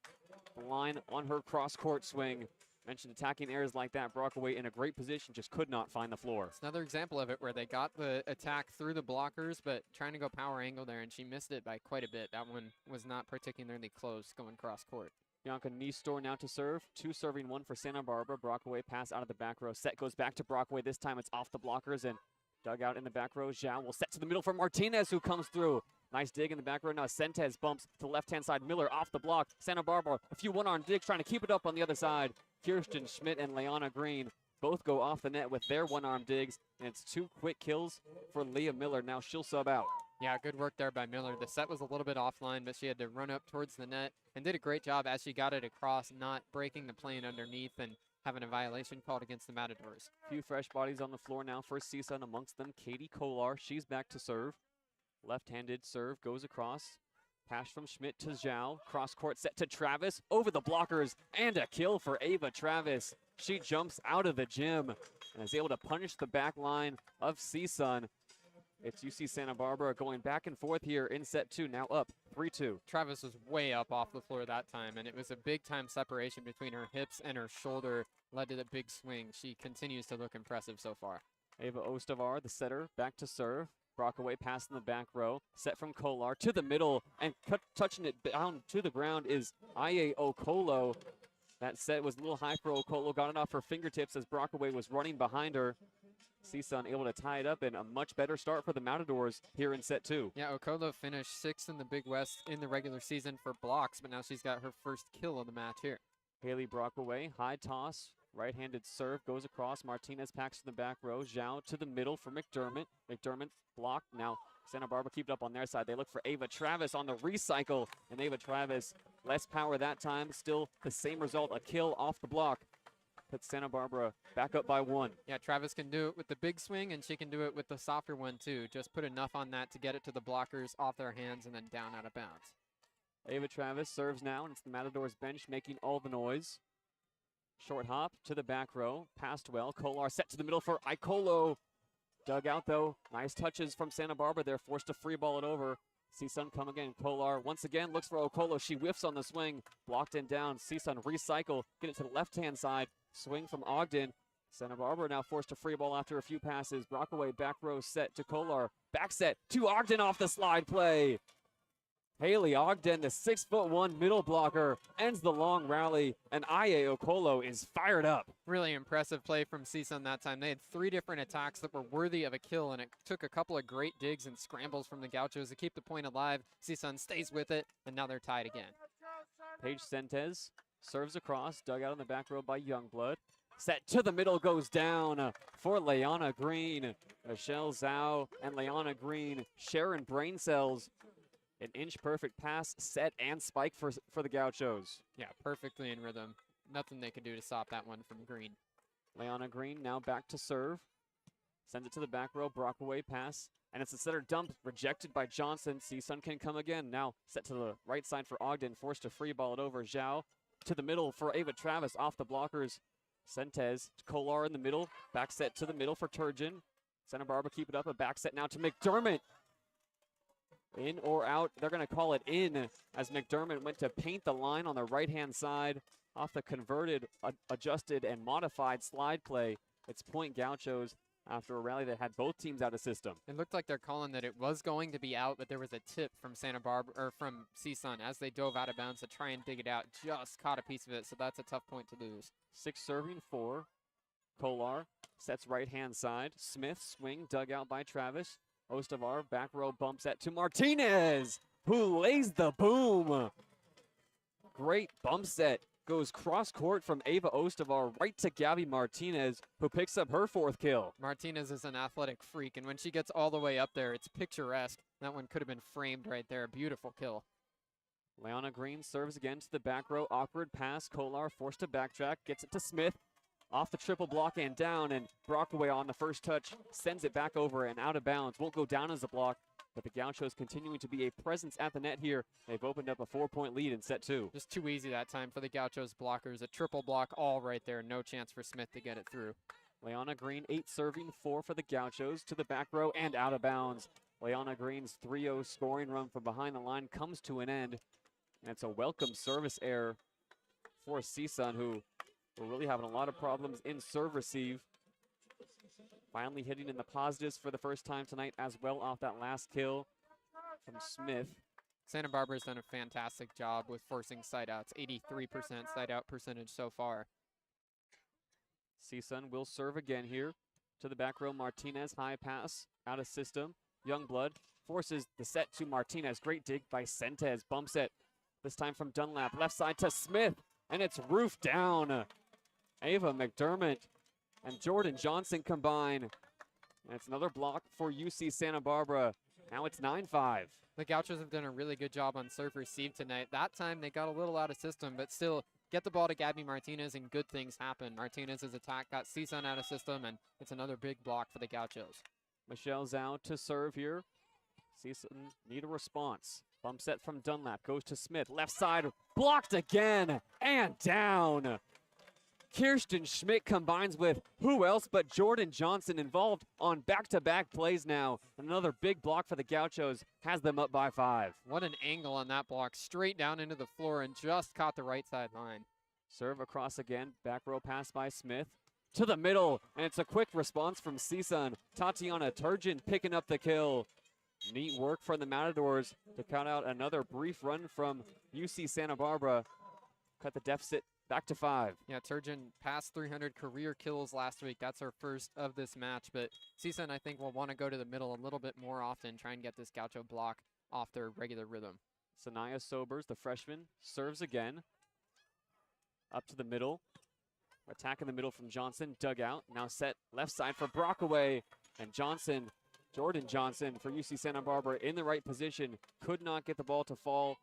the line on her cross-court swing. Mentioned attacking errors like that. Brockaway in a great position, just could not find the floor. It's another example of it where they got the attack through the blockers, but trying to go power angle there, and she missed it by quite a bit. That one was not particularly close going cross-court. Bianca Niestor now to serve. 2 serving, 1 for Santa Barbara. Brockaway pass out of the back row. Set goes back to Brockaway. This time it's off the blockers and dug out in the back row. Zhao will set to the middle for Martinez, who comes through. Nice dig in the back row. Now Sentez bumps to the left-hand side. Miller off the block. Santa Barbara, a few one-arm digs, trying to keep it up on the other side. Kirsten Schmidt and Leona Green both go off the net with their one-arm digs, and it's 2 quick kills for Leah Miller. Now she'll sub out. Yeah, good work there by Miller. The set was a little bit offline, but she had to run up towards the net and did a great job as she got it across, not breaking the plane underneath and having a violation called against the Matadors. Few fresh bodies on the floor now for CSUN, amongst them Katie Kolar. She's back to serve. Left-handed serve goes across. Pass from Schmidt to Zhao. Cross-court set to Travis. Over the blockers, and a kill for Ava Travis. She jumps out of the gym and is able to punish the back line of CSUN. It's UC Santa Barbara going back and forth here in set 2, now up 3-2. Travis was way up off the floor that time, and it was a big-time separation between her hips and her shoulder, led to the big swing. She continues to look impressive so far. Ava Ostavar, the setter, back to serve. Brockaway pass in the back row. Set from Kolar to the middle, and touching it down to the ground is Aye Okolo. That set was a little high for Okolo, got it off her fingertips as Brockaway was running behind her. CSUN able to tie it up, and a much better start for the Matadors here in set 2. Yeah, Okolo finished 6th in the Big West in the regular season for blocks, but now she's got her first kill of the match here. Haley Brockaway, high toss, right-handed serve, goes across. Martinez packs to the back row. Zhao to the middle for McDermott. McDermott blocked. Now Santa Barbara keep it up on their side. They look for Ava Travis on the recycle, and Ava Travis, less power that time. Still the same result, a kill off the block. Puts Santa Barbara back up by 1. Yeah, Travis can do it with the big swing, and she can do it with the softer one too. Just put enough on that to get it to the blockers, off their hands, and then down out of bounds. Ava Travis serves now, and it's the Matadors bench making all the noise. Short hop to the back row, passed well. Kolar set to the middle for Ikolo. Dug out though. Nice touches from Santa Barbara. They're forced to free ball it over. CSUN come again. Kolar once again looks for Okolo. She whiffs on the swing. Blocked and down. CSUN recycle. Get it to the left-hand side. Swing from Ogden. Santa Barbara now forced to free ball after a few passes. Rockaway back row set to Kolar. Back set to Ogden off the slide play. Haley Ogden, the 6'1" middle blocker, ends the long rally, and Aye Okolo is fired up. Really impressive play from CSUN that time. They had 3 different attacks that were worthy of a kill, and it took a couple of great digs and scrambles from the Gauchos to keep the point alive. CSUN stays with it, and now they're tied again. Paige Sentez serves across, dug out in the back row by Youngblood. Set to the middle, goes down for Leanna Green. Michelle Zhao and Leanna Green sharing brain cells. An inch perfect pass, set, and spike for the Gauchos. Yeah, perfectly in rhythm. Nothing they could do to stop that one from Green. Leanna Green now back to serve. Sends it to the back row, Brockaway pass. And it's a setter dump, rejected by Johnson. CSUN can come again. Now set to the right side for Ogden, forced to free ball it over. Zhao to the middle for Ava Travis, off the blockers. Sentez, Kolar in the middle. Back set to the middle for Turgeon. Santa Barbara keep it up, a back set now to McDermott. In or out, they're going to call it in as McDermott went to paint the line on the right-hand side off the converted, adjusted, and modified slide play. It's point Gauchos after a rally that had both teams out of system. It looked like they're calling that it was going to be out, but there was a tip from Santa Barbara, or from CSUN as they dove out of bounds to try and dig it out. Just caught a piece of it, so that's a tough point to lose. 6 serving 4. Kolar sets right-hand side. Smith swing dug out by Travis. Ostavar back row bump set to Martinez, who lays the boom. Great bump set. Goes cross court from Ava Ostavar right to Gabby Martinez, who picks up her 4th kill. Martinez is an athletic freak, and when she gets all the way up there, it's picturesque. That one could have been framed right there. Beautiful kill. Leanna Green serves again to the back row. Awkward pass. Kolar forced to backtrack. Gets it to Smith. Off the triple block and down, and Brockaway on the first touch sends it back over and out of bounds. Won't go down as a block, but the Gauchos continuing to be a presence at the net here. They've opened up a 4-point lead in set 2. Just too easy that time for the Gauchos blockers. A triple block all right there. No chance for Smith to get it through. Leanna Green 8 serving, 4 for the Gauchos to the back row and out of bounds. Leanna Green's 3-0 scoring run from behind the line comes to an end. And it's a welcome service error for CSUN, who we're really having a lot of problems in serve receive. Finally hitting in the positives for the first time tonight as well off that last kill from Smith. Santa Barbara's done a fantastic job with forcing side outs. 83% side out percentage so far. CSUN will serve again here to the back row. Martinez, high pass, out of system. Youngblood forces the set to Martinez. Great dig by Sentez. Bump set, this time from Dunlap. Left side to Smith, and it's roofed down. Ava McDermott and Jordan Johnson combine. And it's another block for UC Santa Barbara. Now it's 9-5. The Gauchos have done a really good job on serve receive tonight. That time they got a little out of system, but still get the ball to Gabby Martinez and good things happen. Martinez's attack got CSUN out of system, and it's another big block for the Gauchos. Michelle Zhao to serve here. CSUN need a response. Bump set from Dunlap, goes to Smith. Left side, blocked again, and down. Kirsten Schmidt combines with who else but Jordan Johnson, involved on back-to-back plays now. Another big block for the Gauchos has them up by 5. What an angle on that block, straight down into the floor and just caught the right side line. Serve across again, back row pass by Smith to the middle, and it's a quick response from CSUN. Tatiana Turgeon picking up the kill. Neat work from the Matadors to cut out another brief run from UC Santa Barbara. Cut the deficit back to 5. Yeah, Turgeon passed 300 career kills last week. That's our first of this match, but CSUN, I think, will want to go to the middle a little bit more often, try and get this Gaucho block off their regular rhythm. Sanaya Sobers, the freshman, serves again. Up to the middle. Attack in the middle from Johnson, dug out. Now set left side for Brockaway, and Johnson, Jordan Johnson for UC Santa Barbara in the right position. Could not get the ball to fall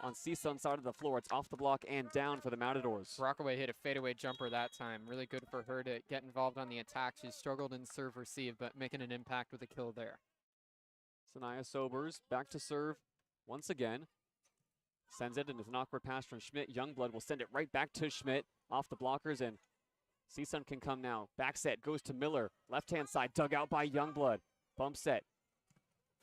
on CSUN side of the floor. It's off the block and down for the Matadors. Rockaway hit a fadeaway jumper that time. Really good for her to get involved on the attack. She struggled in serve receive, but making an impact with a kill there. Sanaya Sobers back to serve once again. Sends it, and it's an awkward pass from Schmidt. Youngblood will send it right back to Schmidt off the blockers, and CSUN can come now. Back set goes to Miller. Left-hand side dug out by Youngblood. Bump set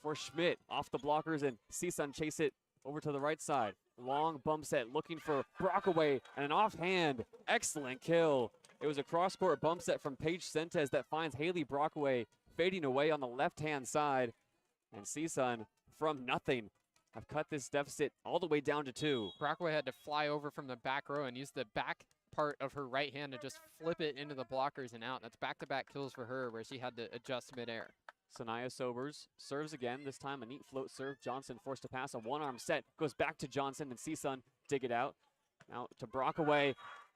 for Schmidt. Off the blockers, and CSUN chase it over to the right side. Long bump set looking for Brockaway, and an offhand. Excellent kill. It was a cross-court bump set from Paige Sentes that finds Haley Brockaway fading away on the left-hand side. And CSUN, from nothing, have cut this deficit all the way down to 2. Brockaway had to fly over from the back row and use the back part of her right hand to just flip it into the blockers and out. That's back-to-back kills for her where she had to adjust midair. Sanaya Sobers serves again, this time a neat float serve. Johnson forced to pass a one-arm set, goes back to Johnson, and CSUN dig it out. Now to Brockaway,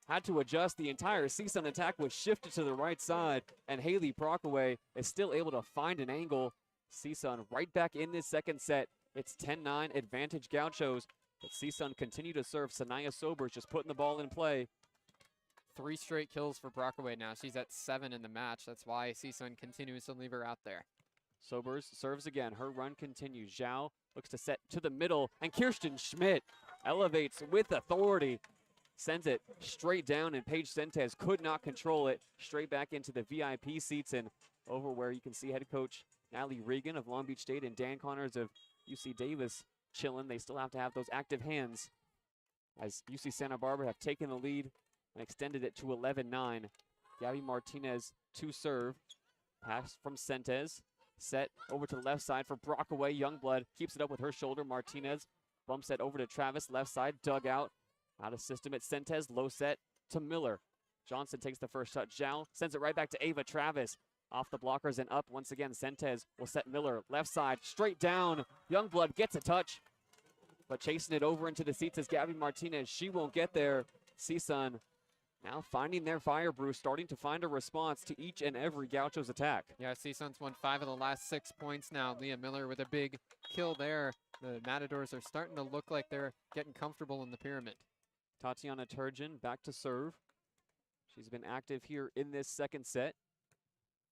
had to adjust. The entire CSUN attack was shifted to the right side, and Haley Brockaway is still able to find an angle. CSUN right back in this second set. It's 10-9 advantage Gauchos, but CSUN continue to serve. Sanaya Sobers just putting the ball in play. 3 straight kills for Brockaway now. She's at 7 in the match. That's why CSUN continues to leave her out there. Sobers serves again. Her run continues. Zhao looks to set to the middle, and Kirsten Schmidt elevates with authority. Sends it straight down, and Paige Sentes could not control it. Straight back into the VIP seats and over where you can see head coach Natalie Regan of Long Beach State and Dan Connors of UC Davis chilling. They still have to have those active hands as UC Santa Barbara have taken the lead and extended it to 11-9. Gabby Martinez to serve. Pass from Sentes. Set over to the left side for Brockaway. Youngblood keeps it up with her shoulder. Martinez bump set over to Travis. Left side, dug out. Out of system at Sentes. Low set to Miller. Johnson takes the first shot. Zhao sends it right back to Ava Travis. Off the blockers and up once again. Sentes will set Miller. Left side, straight down. Youngblood gets a touch, but chasing it over into the seats is Gabby Martinez. She won't get there. CSUN now finding their fire, Bruce, starting to find a response to each and every Gauchos attack. Yeah, CSUN's won 5 of the last 6 points now. Leah Miller with a big kill there. The Matadors are starting to look like they're getting comfortable in the pyramid. Tatiana Turgeon back to serve. She's been active here in this second set.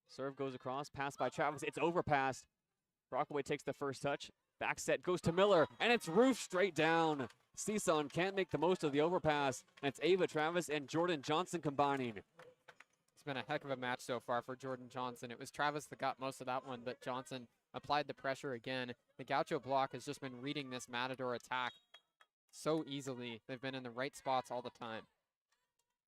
Serve goes across, pass by Travis. It's overpassed. Brockaway takes the first touch. Back set goes to Miller, and it's roofed straight down. CSUN can't make the most of the overpass, and it's Ava Travis and Jordan Johnson combining. It's been a heck of a match so far for Jordan Johnson. It was Travis that got most of that one, but Johnson applied the pressure again. The Gaucho block has just been reading this Matador attack so easily. They've been in the right spots all the time.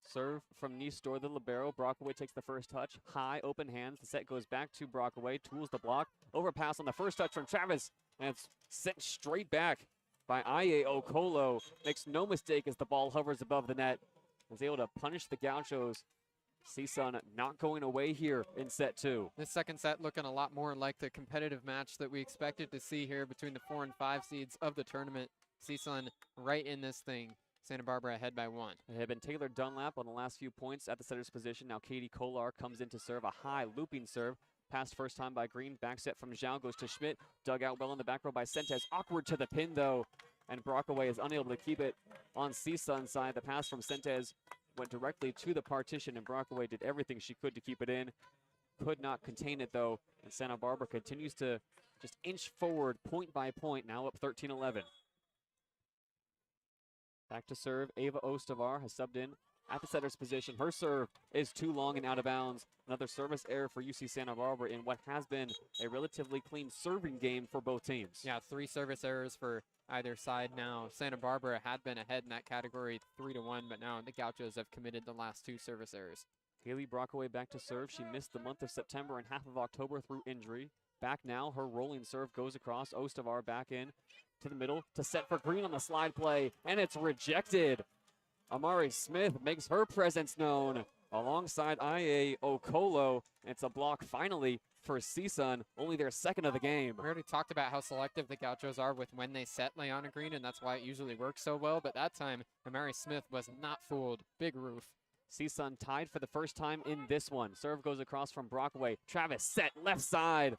Serve from Nistor, the libero. Brockaway takes the first touch. High, open hands. The set goes back to Brockaway. Tools the block. Overpass on the first touch from Travis. And it's sent straight back by Aye Okolo. Makes no mistake as the ball hovers above the net. Was able to punish the Gauchos. CSUN not going away here in set 2. This second set looking a lot more like the competitive match that we expected to see here between the 4 and 5 seeds of the tournament. CSUN right in this thing. Santa Barbara ahead by 1. It had been Taylor Dunlap on the last few points at the setter's position. Now Katie Kolar comes in to serve a high looping serve. Passed first time by Green. Back set from Zhao goes to Schmidt. Dug out well in the back row by Sentes. Awkward to the pin though. And Brockaway is unable to keep it on CSUN's side. The pass from Sentes went directly to the partition, and Brockaway did everything she could to keep it in. Could not contain it though. And Santa Barbara continues to just inch forward point by point. Now up 13-11. Back to serve. Ava Ostavar has subbed in at the setter's position. Her serve is too long and out of bounds. Another service error for UC Santa Barbara in what has been a relatively clean serving game for both teams. Yeah, 3 service errors for either side now. Santa Barbara had been ahead in that category 3-1, but now the Gauchos have committed the last 2 service errors. Haley Brockaway back to serve. She missed the month of September and half of October through injury. Back now, her rolling serve goes across. Ostavar back in to the middle to set for Green on the slide play, and it's rejected. Amari Smith makes her presence known alongside Aye Okolo. It's a block finally for CSUN, only their second of the game. We already talked about how selective the Gauchos are with when they set Leona Green, and that's why it usually works so well, but that time, Amari Smith was not fooled. Big roof. CSUN tied for the first time in this one. Serve goes across from Brockaway. Travis set left side.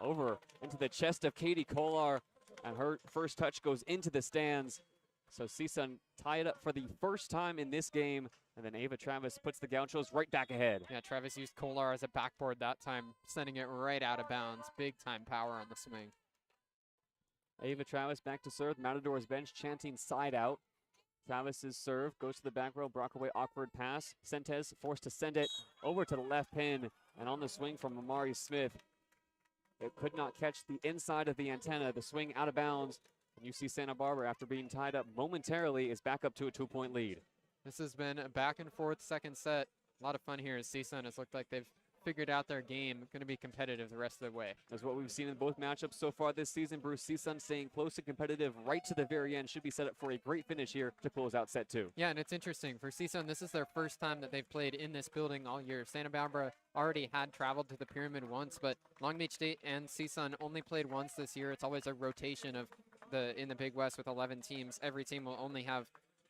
Over into the chest of Katie Kolar, and her first touch goes into the stands. So CSUN tie it up for the first time in this game, and then Ava Travis puts the Gauchos right back ahead. Yeah, Travis used Kolar as a backboard that time, sending it right out of bounds. Big time power on the swing. Ava Travis back to serve. Matadors bench chanting side out. Travis's serve goes to the back row. Brockaway awkward pass. Sentes forced to send it over to the left pin, and on the swing from Amari Smith, It could not catch the inside of the antenna. The swing out of bounds. And UC Santa Barbara, after being tied up momentarily, is back up to a 2-point lead. This has been a back and forth second set. A lot of fun here as CSUN has looked like they've figured out their game. Going to be competitive the rest of the way. That's what we've seen in both matchups so far this season. Bruce, CSUN staying close and competitive right to the very end. Should be set up for a great finish here to close out set 2. Yeah, and it's interesting. For CSUN, this is their first time that they've played in this building all year. Santa Barbara already had traveled to the Pyramid once, but Long Beach State and CSUN only played once this year. It's always a rotation of in the Big West with 11 teams. Every team will only have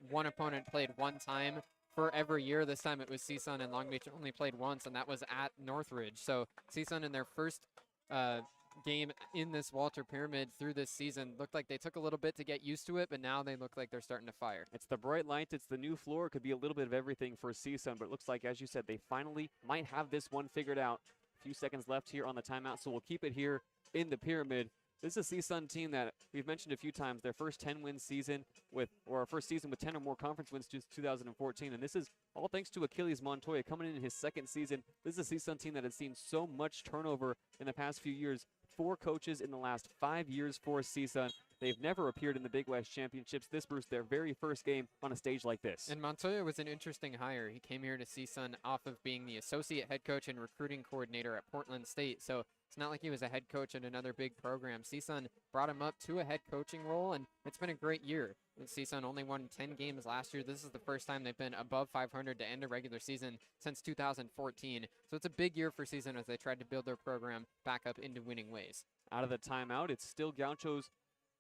one opponent played one time for every year. This time it was CSUN and Long Beach only played once, and that was at Northridge. So CSUN in their first game in this Walter Pyramid through this season looked like they took a little bit to get used to it, but now they look like they're starting to fire. It's the bright lights, it's the new floor. It could be a little bit of everything for CSUN, but it looks like, as you said, they finally might have this one figured out. A few seconds left here on the timeout, so we'll keep it here in the Pyramid. This is a CSUN team that we've mentioned a few times, their first 10-win season or first season with 10 or more conference wins since 2014. And this is all thanks to Achilles Montoya coming in his second season. This is a CSUN team that has seen so much turnover in the past few years. 4 coaches in the last 5 years for CSUN. They've never appeared in the Big West Championships. This, Bruce, their very first game on a stage like this. And Montoya was an interesting hire. He came here to CSUN off of being the associate head coach and recruiting coordinator at Portland State. So it's not like he was a head coach at another big program. CSUN brought him up to a head coaching role, and it's been a great year. CSUN only won 10 games last year. This is the first time they've been above 500 to end a regular season since 2014. So it's a big year for CSUN as they tried to build their program back up into winning ways. Out of the timeout, it's still Gauchos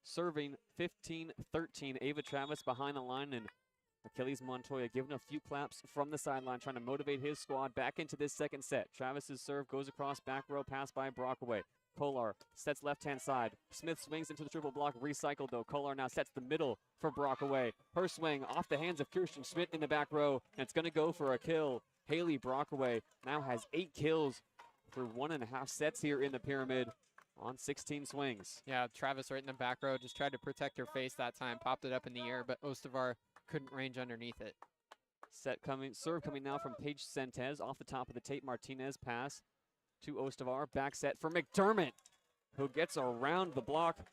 serving 15-13. Ava Travis behind the line, and Achilles Montoya giving a few claps from the sideline, trying to motivate his squad back into this second set. Travis's serve goes across back row, pass by Brockaway. Kolar sets left-hand side. Smith swings into the triple block, recycled though. Kolar now sets the middle for Brockaway. Her swing off the hands of Kirsten Schmidt in the back row, and it's going to go for a kill. Haley Brockaway now has 8 kills through 1.5 sets here in the Pyramid on 16 swings. Yeah, Travis right in the back row just tried to protect her face that time, popped it up in the air, but Ostavar couldn't range underneath it. Serve coming now from Paige Sentez off the top of the Tate Martinez pass to Ostavar. Back set for McDermott, who gets around the block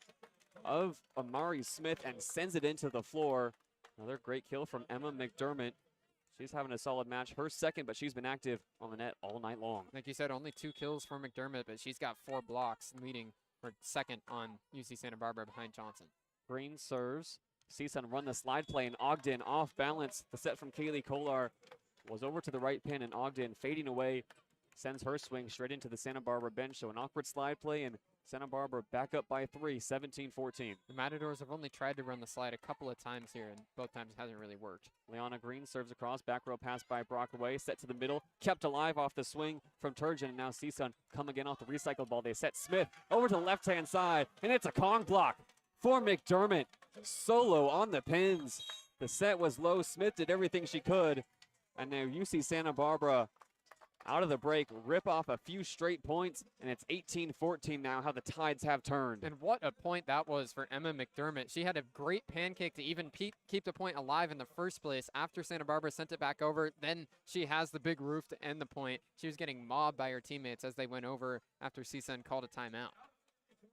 of Amari Smith and sends it into the floor. Another great kill from Emma McDermott. She's having a solid match. Her second, but she's been active on the net all night long. Like you said, only 2 kills for McDermott, but she's got 4 blocks, leading for second on UC Santa Barbara behind Johnson. Green serves. CSUN run the slide play, and Ogden off balance. The set from Kaylee Kolar was over to the right pin, and Ogden fading away sends her swing straight into the Santa Barbara bench. So an awkward slide play, and Santa Barbara back up by 3, 17-14. The Matadors have only tried to run the slide a couple of times here, and both times it hasn't really worked. Leona Green serves across, back row pass by Brockaway, set to the middle, kept alive off the swing from Turgeon, and now CSUN come again off the recycled ball. They set Smith over to the left-hand side, and it's a Kong block for McDermott. Solo on the pins. The set was low. Smith did everything she could, and now UC Santa Barbara out of the break, rip off a few straight points, and it's 18-14 now, how the tides have turned. And what a point that was for Emma McDermott. She had a great pancake to even keep the point alive in the first place. After Santa Barbara sent it back over, then she has the big roof to end the point. She was getting mobbed by her teammates as they went over after CSUN called a timeout.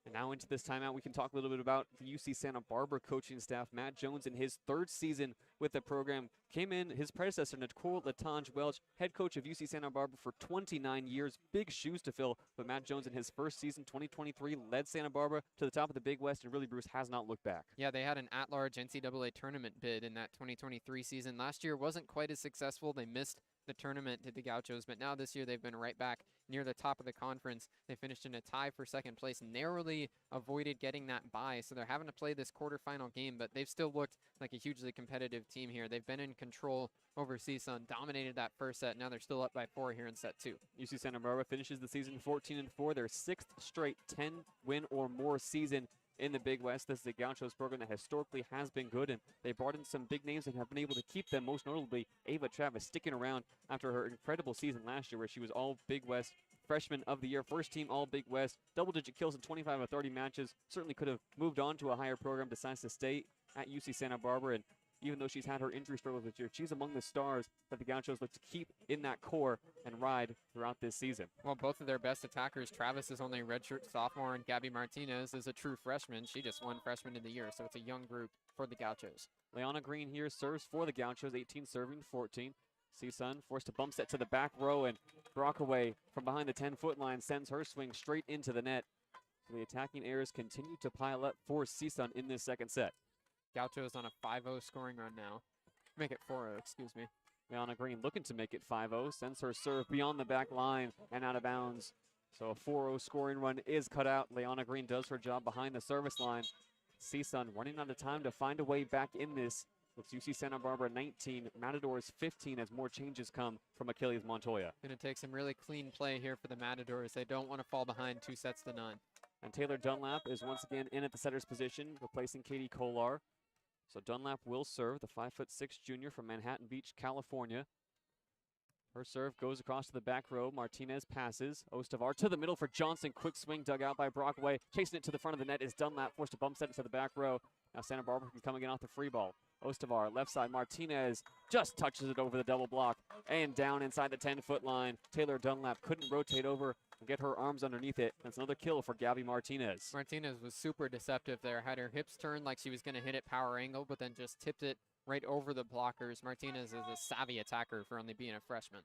And now into this timeout, we can talk a little bit about the UC Santa Barbara coaching staff. Matt Jones, in his 3rd season with the program, came in. His predecessor, Nicole Latange Welch, head coach of UC Santa Barbara for 29 years. Big shoes to fill. But Matt Jones, in his first season, 2023, led Santa Barbara to the top of the Big West, and really, Bruce, has not looked back. Yeah, they had an at-large NCAA tournament bid in that 2023 season. Last year wasn't quite as successful. They missed the tournament to the Gauchos, but now this year they've been right back near the top of the conference. They finished in a tie for second place, narrowly avoided getting that bye, so they're having to play this quarterfinal game, but they've still looked like a hugely competitive team here. They've been in control over CSUN, dominated that first set. Now they're still up by 4 here in set 2. UC Santa Barbara finishes the season 14-4, their 6th straight 10-win or more season in the Big West. This is a Gauchos program that historically has been good, and they brought in some big names and have been able to keep them, most notably Ava Travis, sticking around after her incredible season last year where she was all Big West Freshman of the Year, first team all Big West, double-digit kills in 25 of 30 matches. Certainly could have moved on to a higher program, decides to stay at UC Santa Barbara, and even though she's had her injury struggles this year, she's among the stars that the Gauchos look to keep in that core and ride throughout this season. Well, both of their best attackers, Travis is only a redshirt sophomore, and Gabby Martinez is a true freshman. She just won freshman of the year, so it's a young group for the Gauchos. Leona Green here serves for the Gauchos, 18 serving 14. CSUN forced a bump set to the back row, and Brockaway from behind the 10-foot line sends her swing straight into the net. So the attacking errors continue to pile up for CSUN in this second set. Gauchos on a 5-0 scoring run now. Make it 4-0, excuse me. Leona Green looking to make it 5-0, sends her serve beyond the back line and out of bounds. So a 4-0 scoring run is cut out. Leona Green does her job behind the service line. CSUN running out of time to find a way back in this. It's UC Santa Barbara 19, Matadors 15 as more changes come from Achilles Montoya. Going to take some really clean play here for the Matadors. They don't want to fall behind 2-0. And Taylor Dunlap is once again in at the setter's position, replacing Katie Kolar. So Dunlap will serve, the 5'6" junior from Manhattan Beach, California. Her serve goes across to the back row. Martinez passes. Ostavar to the middle for Johnson. Quick swing dug out by Brockway. Chasing it to the front of the net is Dunlap, forced to bump set it to the back row. Now Santa Barbara can come again off the free ball. Ostavar, left side. Martinez just touches it over the double block and down inside the 10-foot line. Taylor Dunlap couldn't rotate over and get her arms underneath it. That's another kill for Gabby Martinez. Martinez was super deceptive there. Had her hips turned like she was going to hit it power angle, but then just tipped it right over the blockers. Martinez is a savvy attacker for only being a freshman.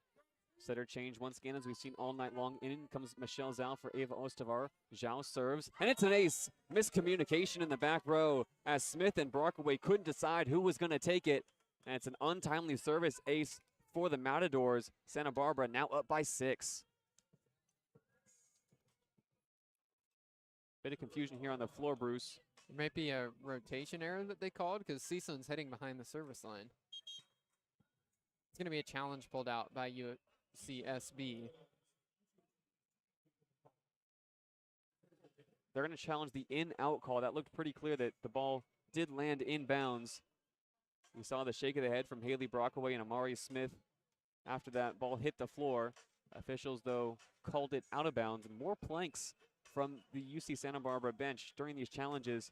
Setter change once again, as we've seen all night long. In comes Michelle Zhao for Ava Ostavar. Zhao serves, and it's an ace. Miscommunication in the back row as Smith and Brockaway couldn't decide who was going to take it. And it's an untimely service ace for the Matadors. Santa Barbara now up by 6. Bit of confusion here on the floor, Bruce. It might be a rotation error that they called because CSUN's heading behind the service line. It's going to be a challenge pulled out by UCSB. They're going to challenge the in-out call. That looked pretty clear that the ball did land inbounds. We saw the shake of the head from Haley Brockaway and Amari Smith after that ball hit the floor. Officials, though, called it out of bounds. And more planks from the UC Santa Barbara bench during these challenges.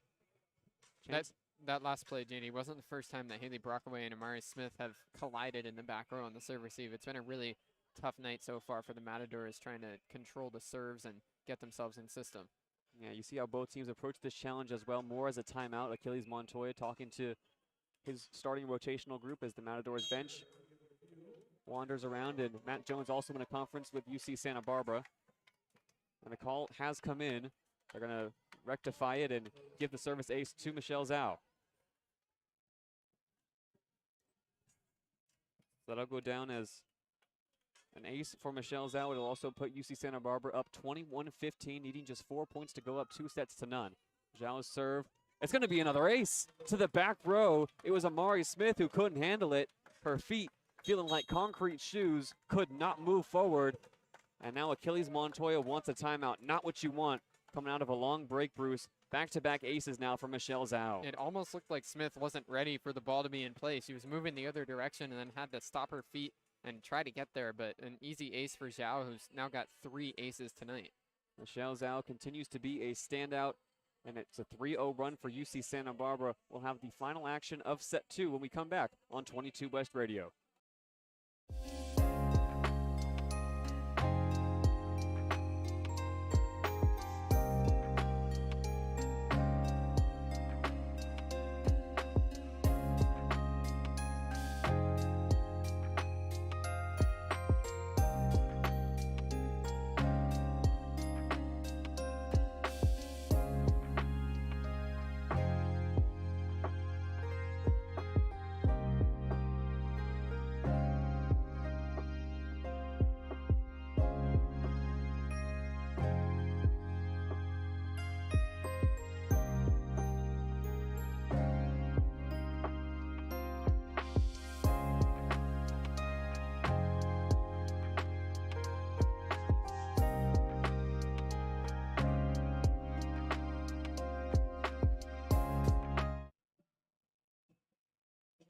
That last play, JayDe, wasn't the first time that Haley Brockaway and Amari Smith have collided in the back row on the serve receive. It's been a really tough night so far for the Matadors, trying to control the serves and get themselves in system. Yeah, you see how both teams approach this challenge as well, more as a timeout. Achilles Montoya talking to his starting rotational group as the Matadors bench wanders around, and Matt Jones also in a conference with UC Santa Barbara. And the call has come in. They're going to rectify it and give the service ace to Michelle Zhao. That'll go down as an ace for Michelle Zhao. It'll also put UC Santa Barbara up 21-15, needing just 4 points to go up 2-0. Zhao's serve. It's going to be another ace to the back row. It was Amari Smith who couldn't handle it. Her feet feeling like concrete shoes, could not move forward. And now Achilles Montoya wants a timeout. Not what you want coming out of a long break, Bruce. Back-to-back aces now for Michelle Zhao. It almost looked like Smith wasn't ready for the ball to be in place. She was moving the other direction and then had to stop her feet and try to get there, but an easy ace for Zhao, who's now got 3 aces tonight. Michelle Zhao continues to be a standout, and it's a 3-0 run for UC Santa Barbara. We'll have the final action of set 2 when we come back on 22 West Radio.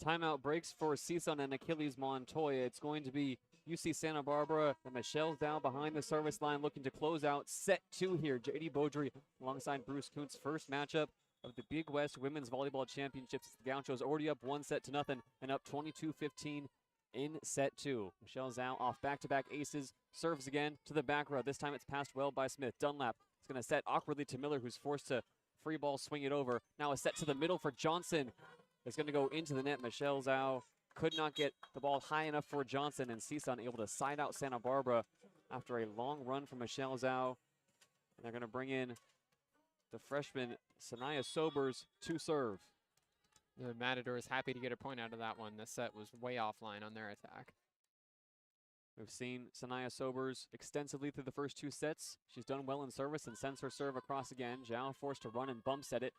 Timeout breaks for CSUN and Achilles Montoya. It's going to be UC Santa Barbara and Michelle Zhao behind the service line looking to close out set 2 here. JayDe Beaudry alongside Bruce Kuntz. First matchup of the Big West Women's Volleyball Championships. The Gauchos already up 1-0 and up 22-15 in set 2. Michelle Zhao off back-to-back aces, serves again to the back row. This time it's passed well by Smith. Dunlap is going to set awkwardly to Miller, who's forced to free ball swing it over. Now a set to the middle for Johnson. It's going to go into the net. Michelle Zhao could not get the ball high enough for Johnson, and CSUN able to side out Santa Barbara after a long run from Michelle Zhao. And they're going to bring in the freshman Sanaya Sobers to serve. The Matador is happy to get a point out of that one. The set was way offline on their attack. We've seen Sanaya Sobers extensively through the first 2 sets. She's done well in service and sends her serve across again. Zhao forced to run and bump set it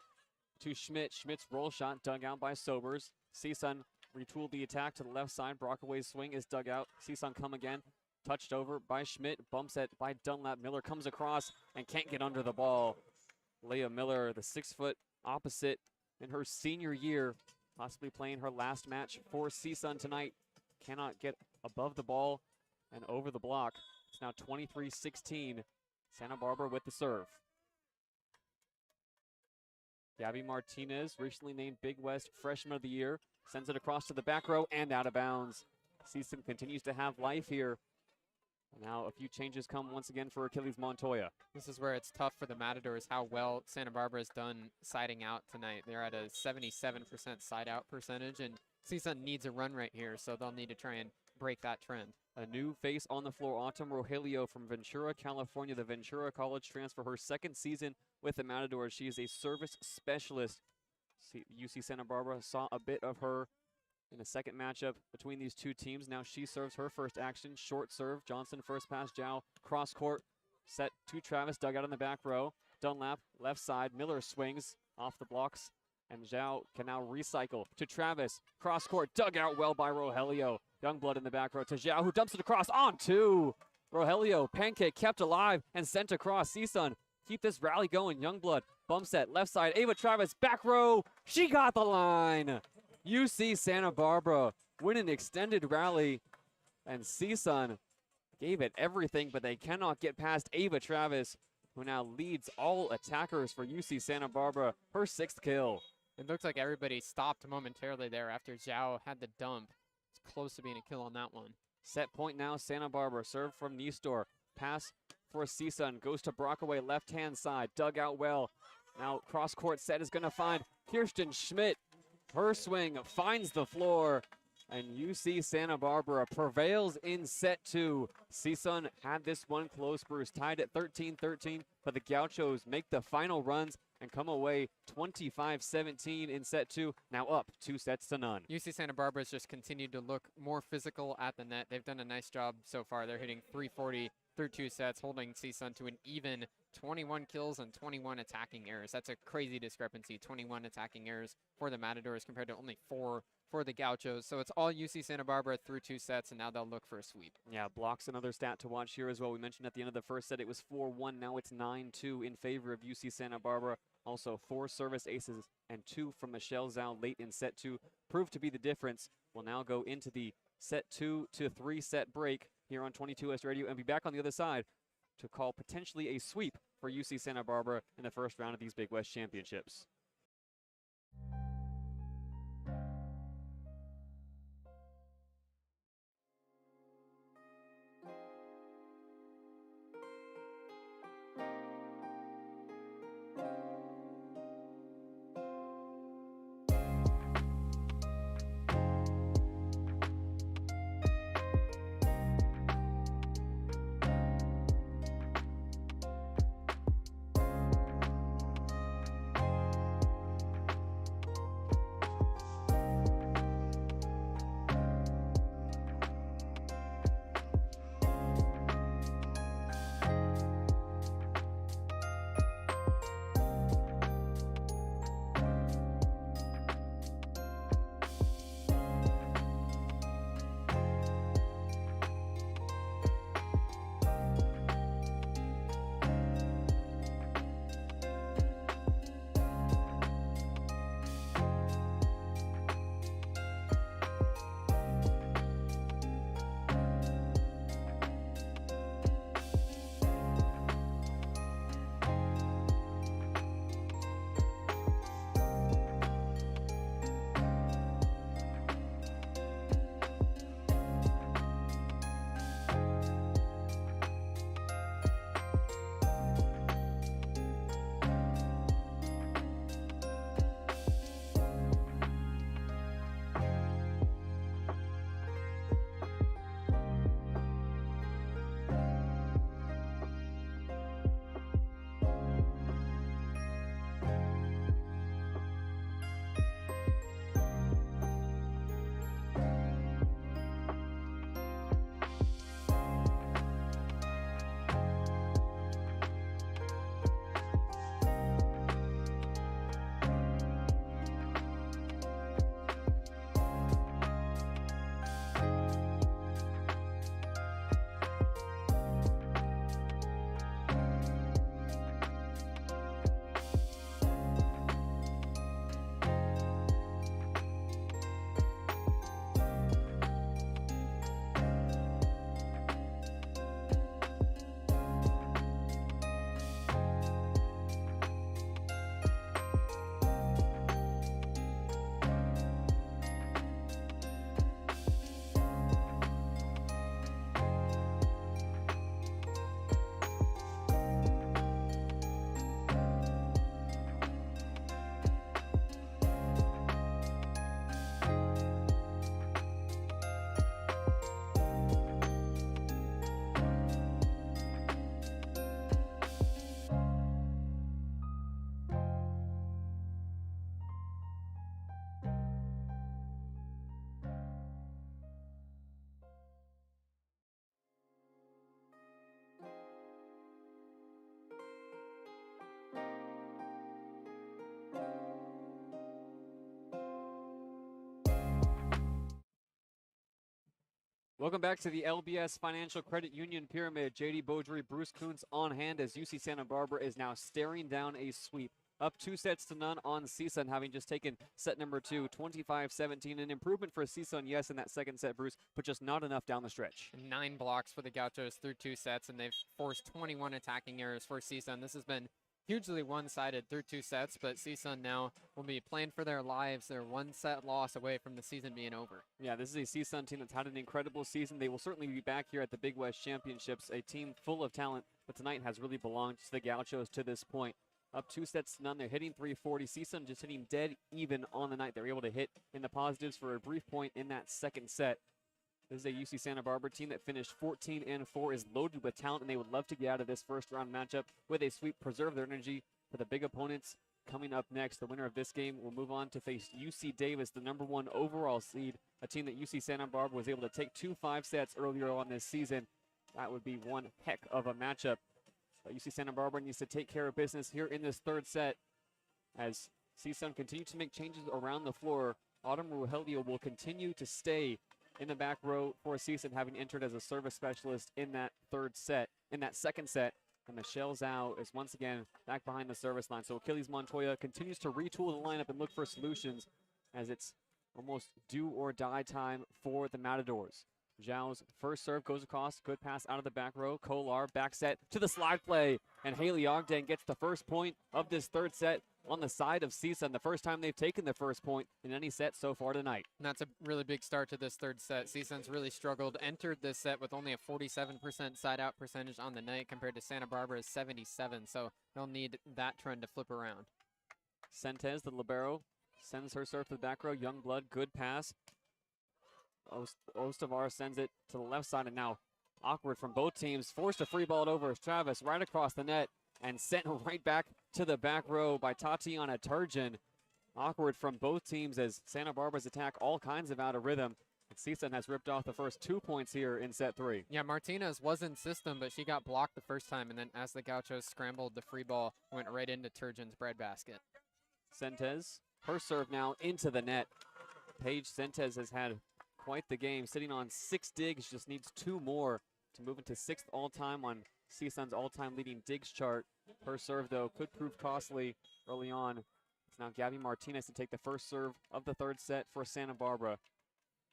to Schmidt. Schmidt's roll shot dug out by Sobers. CSUN retooled the attack to the left side. Brockaway's swing is dug out. CSUN come again. Touched over by Schmidt. Bump set by Dunlap. Miller comes across and can't get under the ball. Leah Miller, the 6-foot opposite in her senior year, possibly playing her last match for CSUN tonight, cannot get above the ball and over the block. It's now 23-16. Santa Barbara with the serve. Gabby Martinez, recently named Big West Freshman of the Year, sends it across to the back row and out of bounds. CSUN continues to have life here. Now a few changes come once again for Achilles Montoya. This is where it's tough for the Matadors, how well Santa Barbara has done siding out tonight. They're at a 77% side out percentage, and CSUN needs a run right here, so they'll need to try and break that trend. A new face on the floor, Autumn Rogelio from Ventura, California, the Ventura College transfer, her 2nd season with the Matadors. She is a service specialist. UC Santa Barbara saw a bit of her in a second matchup between these two teams. Now she serves her first action. Short serve. Johnson first pass. Zhao cross court. Set to Travis. Dug out in the back row. Dunlap left side. Miller swings off the blocks. And Zhao can now recycle to Travis. Cross court. Dug out well by Rogelio. Youngblood in the back row to Zhao, who dumps it across on 2. Rogelio. Pancake kept alive and sent across. CSUN keep this rally going. Youngblood. Bump set. Left side. Ava Travis. Back row. She got the line. UC Santa Barbara win an extended rally, and CSUN gave it everything, but they cannot get past Ava Travis, who now leads all attackers for UC Santa Barbara, her 6th kill. It looked like everybody stopped momentarily there after Zhao had the dump. It's close to being a kill on that one. Set point now, Santa Barbara. Serve from Nestor. Pass for CSUN. Goes to Brockaway, left-hand side. Dug out well. Now cross-court set is going to find Kirsten Schmidt. Her swing finds the floor, and UC Santa Barbara prevails in set 2. CSUN had this one close, Bruce, tied at 13-13, but the Gauchos make the final runs and come away 25-17 in set 2, now up 2-0. UC Santa Barbara has just continued to look more physical at the net. They've done a nice job so far. They're hitting 340 through 2 sets, holding CSUN to an even 21 kills and 21 attacking errors. That's a crazy discrepancy, 21 attacking errors for the Matadors compared to only 4 for the Gauchos. So it's all UC Santa Barbara through 2 sets, and now they'll look for a sweep. Yeah, blocks another stat to watch here as well. We mentioned at the end of the first set it was 4-1. Now it's 9-2 in favor of UC Santa Barbara. Also 4 service aces and 2 from Michelle Zhao late in set 2 proved to be the difference. We'll now go into the set 2 to 3 set break here on 22S Radio and be back on the other side to call potentially a sweep for UC Santa Barbara in the first round of these Big West Championships. Welcome back to the LBS Financial Credit Union Pyramid. JayDe, Beaudry, Bruce Kuntz on hand as UC Santa Barbara is now staring down a sweep. Up 2-0 on CSUN, having just taken set number 2, 25-17. An improvement for CSUN, yes, in that second set, Bruce, but just not enough down the stretch. 9 blocks for the Gauchos through 2 sets, and they've forced 21 attacking errors for CSUN. This has been hugely one-sided through 2 sets, but CSUN now will be playing for their lives. They're 1-set loss away from the season being over. Yeah, this is a CSUN team that's had an incredible season. They will certainly be back here at the Big West Championships, a team full of talent, but tonight has really belonged to the Gauchos to this point. Up 2-0. They're hitting 340. CSUN just hitting dead even on the night. They were able to hit in the positives for a brief point in that second set. This is a UC Santa Barbara team that finished 14-4, is loaded with talent, and they would love to get out of this first-round matchup with a sweep, preserve their energy for the big opponents coming up next. The winner of this game will move on to face UC Davis, the #1 overall seed, a team that UC Santa Barbara was able to take 2 5-sets earlier on this season. That would be one heck of a matchup. But UC Santa Barbara needs to take care of business here in this third set as CSUN continues to make changes around the floor. Autumn Rogelio will continue to stay in the back row for CSUN, having entered as a service specialist in that second set. And Michelle Zhao is once again back behind the service line. So Achilles Montoya continues to retool the lineup and look for solutions as it's almost do or die time for the Matadors. Zhao's first serve goes across, good pass out of the back row. Kolar back set to the slide play, and Haley Ogden gets the first point of this third set on the side of CSUN, the first time they've taken the first point in any set so far tonight. And that's a really big start to this third set. CSUN's really struggled, entered this set with only a 47% side-out percentage on the night compared to Santa Barbara's 77, so they'll need that trend to flip around. Sentes, the libero, sends her serve to the back row. Youngblood, good pass. Ostavar sends it to the left side, and now awkward from both teams. Forced to free ball it over as Travis right across the net and sent right back to the back row by Tatiana Turgeon. Awkward from both teams as Santa Barbara's attack all kinds of out of rhythm. And CSUN has ripped off the first 2 points here in set 3. Yeah, Martinez was in system, but she got blocked the first time, and then as the Gauchos scrambled, the free ball went right into Turgeon's breadbasket. Sentes, her serve now into the net. Paige Sentes has had quite the game, sitting on 6 digs, just needs 2 more to move into 6th all-time on CSUN's all-time leading digs chart. Her serve, though, could prove costly early on. It's now Gabby Martinez to take the first serve of the third set for Santa Barbara.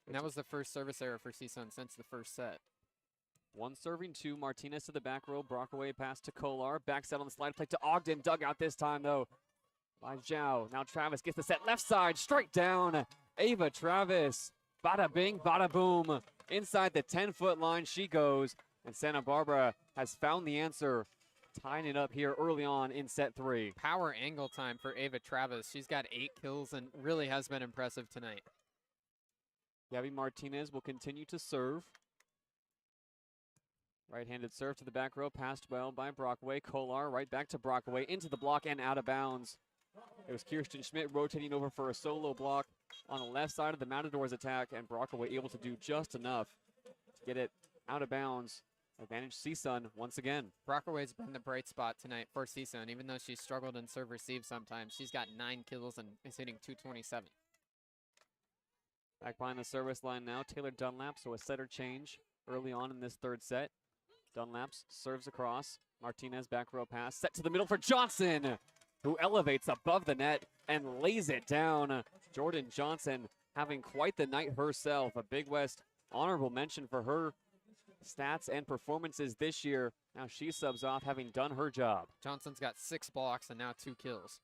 And that was the first service error for CSUN since the first set. 1 serving 2, Martinez to the back row, Brockaway pass to Kolar, back set on the slide play to Ogden, dug out this time, though, by Zhao. Now Travis gets the set left side, straight down. Ava Travis. Bada bing, bada boom. Inside the 10-foot line she goes, and Santa Barbara has found the answer, tying it up here early on in set 3. Power angle time for Ava Travis. She's got 8 kills and really has been impressive tonight. Gabby Martinez will continue to serve. Right-handed serve to the back row, passed well by Brockaway. Kolar right back to Brockaway, into the block and out of bounds. It was Kirsten Schmidt rotating over for a solo block on the left side of the Matadors attack, and Brockaway able to do just enough to get it out of bounds. Advantage CSUN once again. Brockaway's been the bright spot tonight for CSUN, even though she's struggled in serve receive sometimes. She's got 9 kills and is hitting .227. Back behind the service line now, Taylor Dunlap, so a setter change early on in this third set. Dunlap serves across. Martinez back row pass, set to the middle for Johnson, who elevates above the net and lays it down. Jordan Johnson having quite the night herself. A Big West honorable mention for her stats and performances this year. Now she subs off, having done her job. Johnson's got 6 blocks and now 2 kills.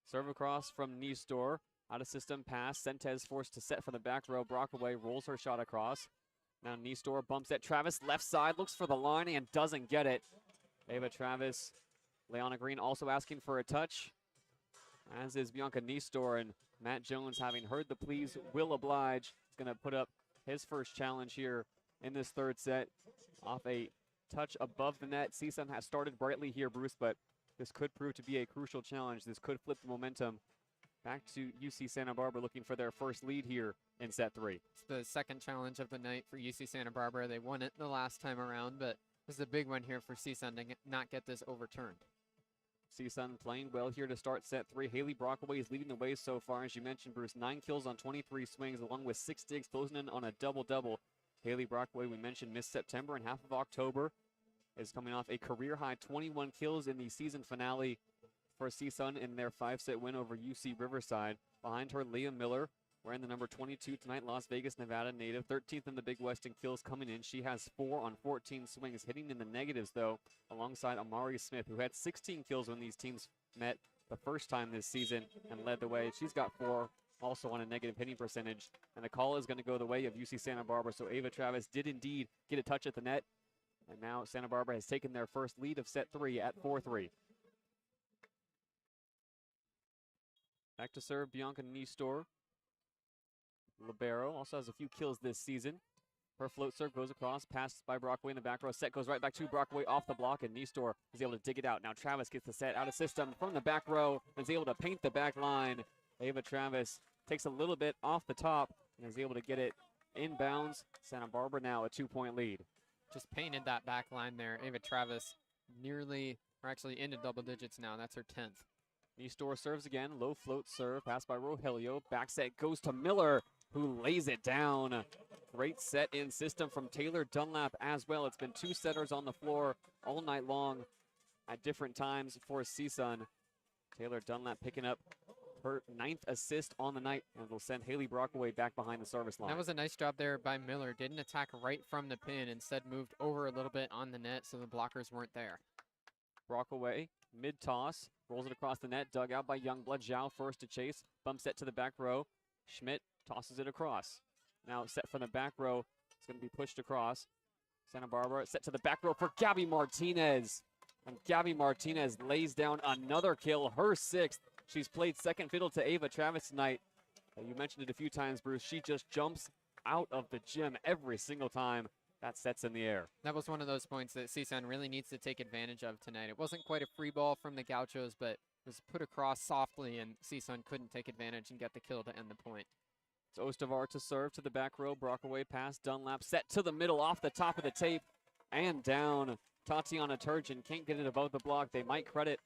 Serve across from Nistor. Out of system pass. Sentes forced to set from the back row. Brockaway rolls her shot across. Now Nistor bumps at Travis. Left side, looks for the line and doesn't get it. Ava Travis. Leona Green also asking for a touch, as is Bianca Nistor, and Matt Jones, having heard the pleas, will oblige. He's going to put up his first challenge here in this third set off a touch above the net. CSUN has started brightly here, Bruce, but this could prove to be a crucial challenge. This could flip the momentum back to UC Santa Barbara, looking for their first lead here in set 3. It's the second challenge of the night for UC Santa Barbara. They won it the last time around, but this is a big one here for CSUN to not get this overturned. CSUN playing well here to start set 3. Haley Brockaway is leading the way so far, as you mentioned, Bruce. 9 kills on 23 swings, along with 6 digs, closing in on a double-double. Haley Brockway, we mentioned, missed September and half of October, is coming off a career-high 21 kills in the season finale for CSUN in their 5-set win over UC Riverside. Behind her, Leah Miller, wearing the number 22 tonight, Las Vegas, Nevada native, 13th in the Big West in kills coming in. She has 4 on 14 swings, hitting in the negatives, though, alongside Amari Smith, who had 16 kills when these teams met the first time this season and led the way. She's got 4, also on a negative hitting percentage, and the call is going to go the way of UC Santa Barbara, so Ava Travis did indeed get a touch at the net, and now Santa Barbara has taken their first lead of set 3 at 4-3. Back to serve, Bianca Nistor. Libero also has a few kills this season. Her float serve goes across, passed by Brockway in the back row. Set goes right back to Brockway off the block, and Nistor is able to dig it out. Now Travis gets the set out of system from the back row and is able to paint the back line. Ava Travis takes a little bit off the top and is able to get it inbounds. Santa Barbara now a 2-point lead. Just painted that back line there. Ava Travis nearly, or actually into double digits now. That's her 10th. Nistor serves again, low float serve, passed by Rogelio. Back set goes to Miller, who lays it down. Great set in system from Taylor Dunlap as well. It's been 2 setters on the floor all night long at different times for CSUN. Taylor Dunlap picking up her 9th assist on the night, and will send Haley Brockway back behind the service line. That was a nice job there by Miller. Didn't attack right from the pin, instead moved over a little bit on the net so the blockers weren't there. Brockway, mid-toss, rolls it across the net, dug out by Youngblood. Zhao first to chase, bump set to the back row. Schmidt tosses it across. Now set from the back row, it's going to be pushed across. Santa Barbara set to the back row for Gabby Martinez. And Gabby Martinez lays down another kill, her 6th. She's played second fiddle to Ava Travis tonight. You mentioned it a few times, Bruce. She just jumps out of the gym every single time that set's in the air. That was one of those points that CSUN really needs to take advantage of tonight. It wasn't quite a free ball from the Gauchos, but was put across softly, and CSUN couldn't take advantage and get the kill to end the point. It's Ostavar to serve to the back row. Brockway pass, Dunlap set to the middle off the top of the tape and down. Tatiana Turgeon can't get it above the block. They might credit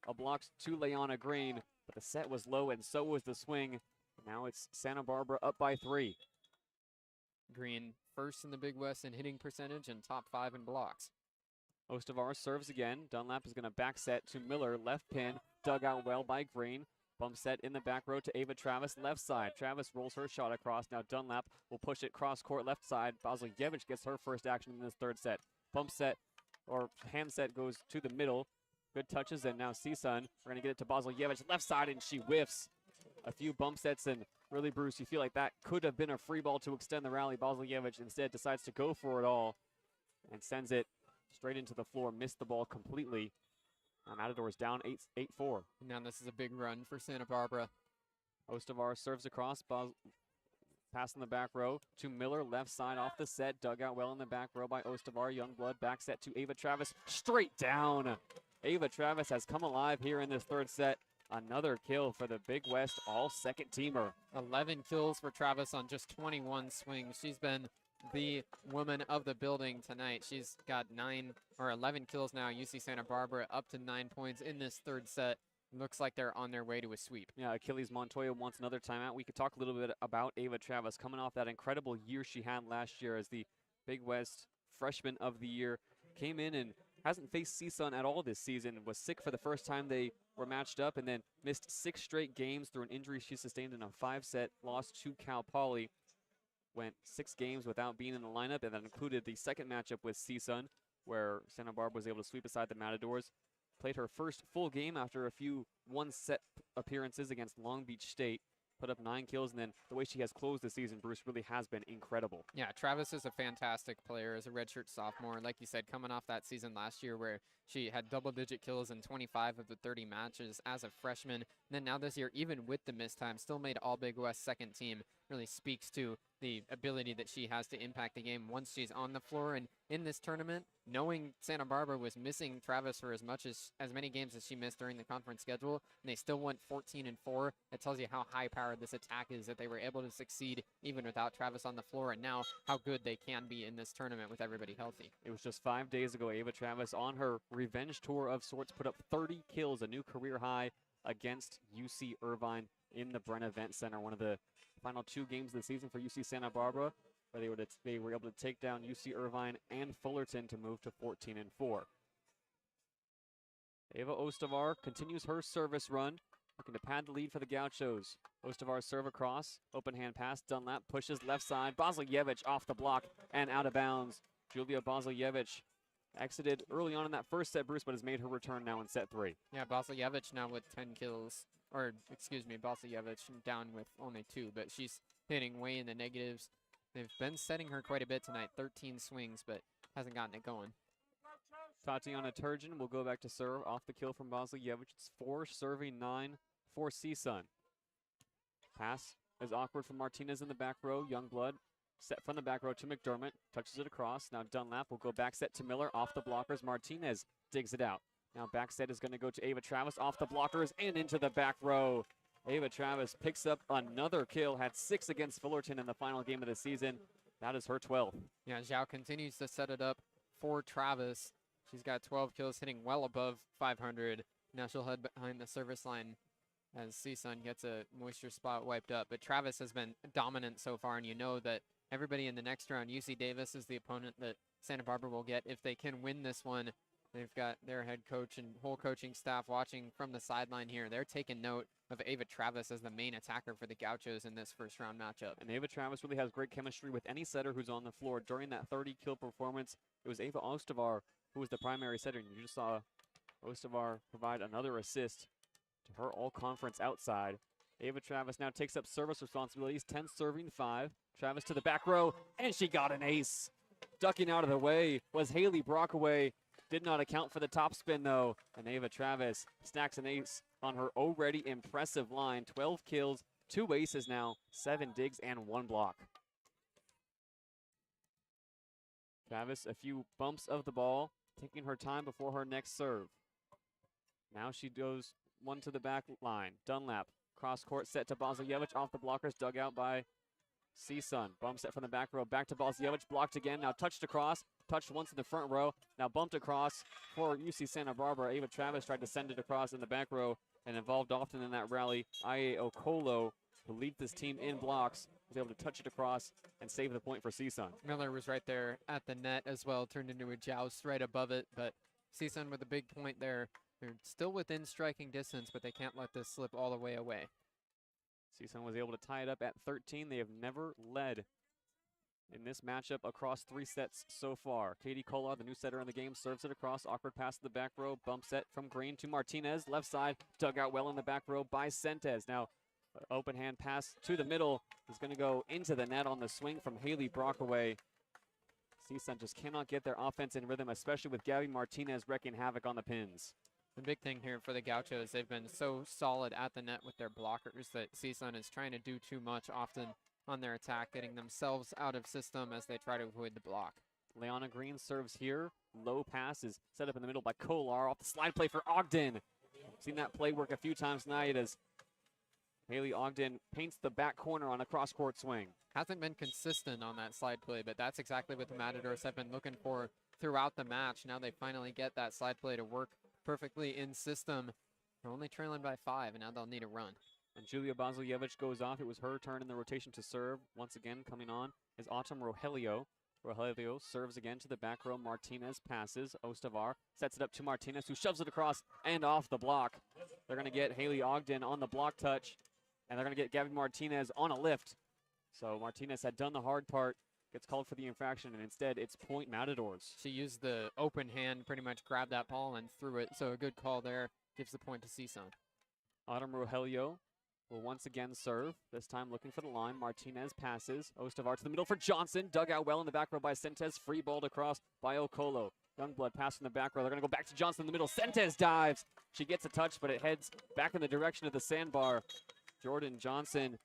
a block to Leona Green, but the set was low and so was the swing. Now it's Santa Barbara up by 3. Green first in the Big West in hitting percentage and top 5 in blocks. Ostavar serves again. Dunlap is going to back set to Miller, left pin, dug out well by Green. Bump set in the back row to Ava Travis, left side. Travis rolls her shot across. Now Dunlap will push it cross court left side. Baziljevic gets her first action in this 3rd set. Bump set or hand set goes to the middle. Good touches, and now CSUN, we're going to get it to Baziljevic left side, and she whiffs. A few bump sets, and really, Bruce, you feel like that could have been a free ball to extend the rally. Baziljevic instead decides to go for it all and sends it straight into the floor. Missed the ball completely. Matador's down 8-4. Now this is a big run for Santa Barbara. Ostavar serves across, pass in the back row to Miller, left side off the set, dug out well in the back row by Ostavar. Youngblood back set to Ava Travis, straight down. Ava Travis has come alive here in this 3rd set. Another kill for the Big West all-second teamer. 11 kills for Travis on just 21 swings. She's been the woman of the building tonight. She's got 11 kills now. UC Santa Barbara up to 9 points in this 3rd set. Looks like they're on their way to a sweep. Yeah, Achilles Montoya wants another timeout. We could talk a little bit about Ava Travis coming off that incredible year she had last year as the Big West Freshman of the Year. Came in and hasn't faced CSUN at all this season. Was sick for the first time they were matched up, and then missed 6 straight games through an injury she sustained in a 5-set loss to Cal Poly. Went 6 games without being in the lineup, and that included the second matchup with CSUN, where Santa Barbara was able to sweep aside the Matadors. Played her first full game after a few one-set appearances against Long Beach State. Put up 9 kills, and then the way she has closed the season, Bruce, really has been incredible. Yeah, Travis is a fantastic player as a redshirt sophomore. Like you said, coming off that season last year where she had double-digit kills in 25 of the 30 matches as a freshman. And then now this year, even with the missed time, still made all Big West second team. Really speaks to the ability that she has to impact the game once she's on the floor. And in this tournament, knowing Santa Barbara was missing Travis for as many games as she missed during the conference schedule, and they still went 14-4, it tells you how high-powered this attack is, that they were able to succeed even without Travis on the floor, and now how good they can be in this tournament with everybody healthy. It was just 5 days ago, Ava Travis on her revenge tour of sorts put up 30 kills, a new career high against UC Irvine in the Brenna Event Center, one of the final 2 games of the season for UC Santa Barbara. where they were able to take down UC Irvine and Fullerton to move to 14-4. Ava Ostavar continues her service run, looking to pad the lead for the Gauchos. Ostavar serve across, open hand pass, Dunlap pushes left side, Basilevich off the block and out of bounds. Julia Basilevich exited early on in that first set, Bruce, but has made her return now in set 3. Yeah, Basilevich now with 10 kills, or excuse me, Basilevich down with only 2, but she's hitting way in the negatives. They've been setting her quite a bit tonight, 13 swings, but hasn't gotten it going. Tatiana Turgeon will go back to serve off the kill from Basilevich. It's 4 serving 9 for CSUN. Pass is awkward from Martinez in the back row. Youngblood set from the back row to McDermott. Touches it across. Now Dunlap will go back set to Miller. Off the blockers. Martinez digs it out. Now back set is going to go to Ava Travis. Off the blockers and into the back row. Ava Travis picks up another kill. Had 6 against Fullerton in the final game of the season. That is her 12th. Yeah, Zhao continues to set it up for Travis. She's got 12 kills, hitting well above 500. Now she'll head behind the service line as CSUN gets a moisture spot wiped up. But Travis has been dominant so far, and you know that everybody in the next round, UC Davis is the opponent that Santa Barbara will get. If they can win this one, they've got their head coach and whole coaching staff watching from the sideline here. They're taking note of Ava Travis as the main attacker for the Gauchos in this first round matchup. And Ava Travis really has great chemistry with any setter who's on the floor. During that 30-kill performance, it was Ava Ostavar who was the primary setter. And you just saw Ostavar provide another assist to her all-conference outside. Ava Travis now takes up service responsibilities, 10 serving 5. Travis to the back row, and she got an ace. Ducking out of the way was Haley Brockaway. Did not account for the topspin, though. And Ava Travis stacks an ace on her already impressive line. 12 kills, 2 aces now, 7 digs, and 1 block. Travis, a few bumps of the ball, taking her time before her next serve. Now she goes one to the back line. Dunlap, cross court set to Basilevich, off the blockers, dug out by CSUN. Bump set from the back row, back to Basilevich, blocked again, now touched across, touched once in the front row, now bumped across for UC Santa Barbara. Ava Travis tried to send it across in the back row and involved often in that rally. Ia Okolo, who leads this team in blocks, was able to touch it across and save the point for CSUN. Miller was right there at the net as well, turned into a joust right above it, but CSUN with a big point there. They're still within striking distance, but they can't let this slip all the way away. CSUN was able to tie it up at 13. They have never led in this matchup across 3 sets so far. Katie Kolar, the new setter in the game, serves it across. Awkward pass to the back row. Bump set from Green to Martinez. Left side, dug out well in the back row by Sentes. Now, open hand pass to the middle is going to go into the net on the swing from Haley Brockaway. CSUN just cannot get their offense in rhythm, especially with Gabby Martinez wrecking havoc on the pins. The big thing here for the Gauchos, they've been so solid at the net with their blockers that CSUN is trying to do too much often on their attack, getting themselves out of system as they try to avoid the block. Leona Green serves here. Low pass is set up in the middle by Kolar off the slide play for Ogden. Seen that play work a few times tonight as Haley Ogden paints the back corner on a cross-court swing. Hasn't been consistent on that slide play, but that's exactly what the Matadors have been looking for throughout the match. Now they finally get that slide play to work perfectly in system. They're only trailing by 5, and now they'll need a run. And Julia Basilevich goes off. It was her turn in the rotation to serve. Once again, coming on is Autumn Rogelio. Rogelio serves again to the back row. Martinez passes. Ostavar sets it up to Martinez, who shoves it across and off the block. They're going to get Haley Ogden on the block touch, and they're going to get Gabby Martinez on a lift. So Martinez had done the hard part, gets called for the infraction, and instead it's point Matadors. She used the open hand, pretty much grabbed that ball and threw it, so a good call there. Gives the point to CSUN. Autumn Rogelio will once again serve, this time looking for the line. Martinez passes. Ostavar to the middle for Johnson. Dug out well in the back row by Sentes. Free balled across by Okolo. Youngblood pass from the back row. They're going to go back to Johnson in the middle. Sentes dives. She gets a touch, but it heads back in the direction of the sandbar. Jordan Johnson,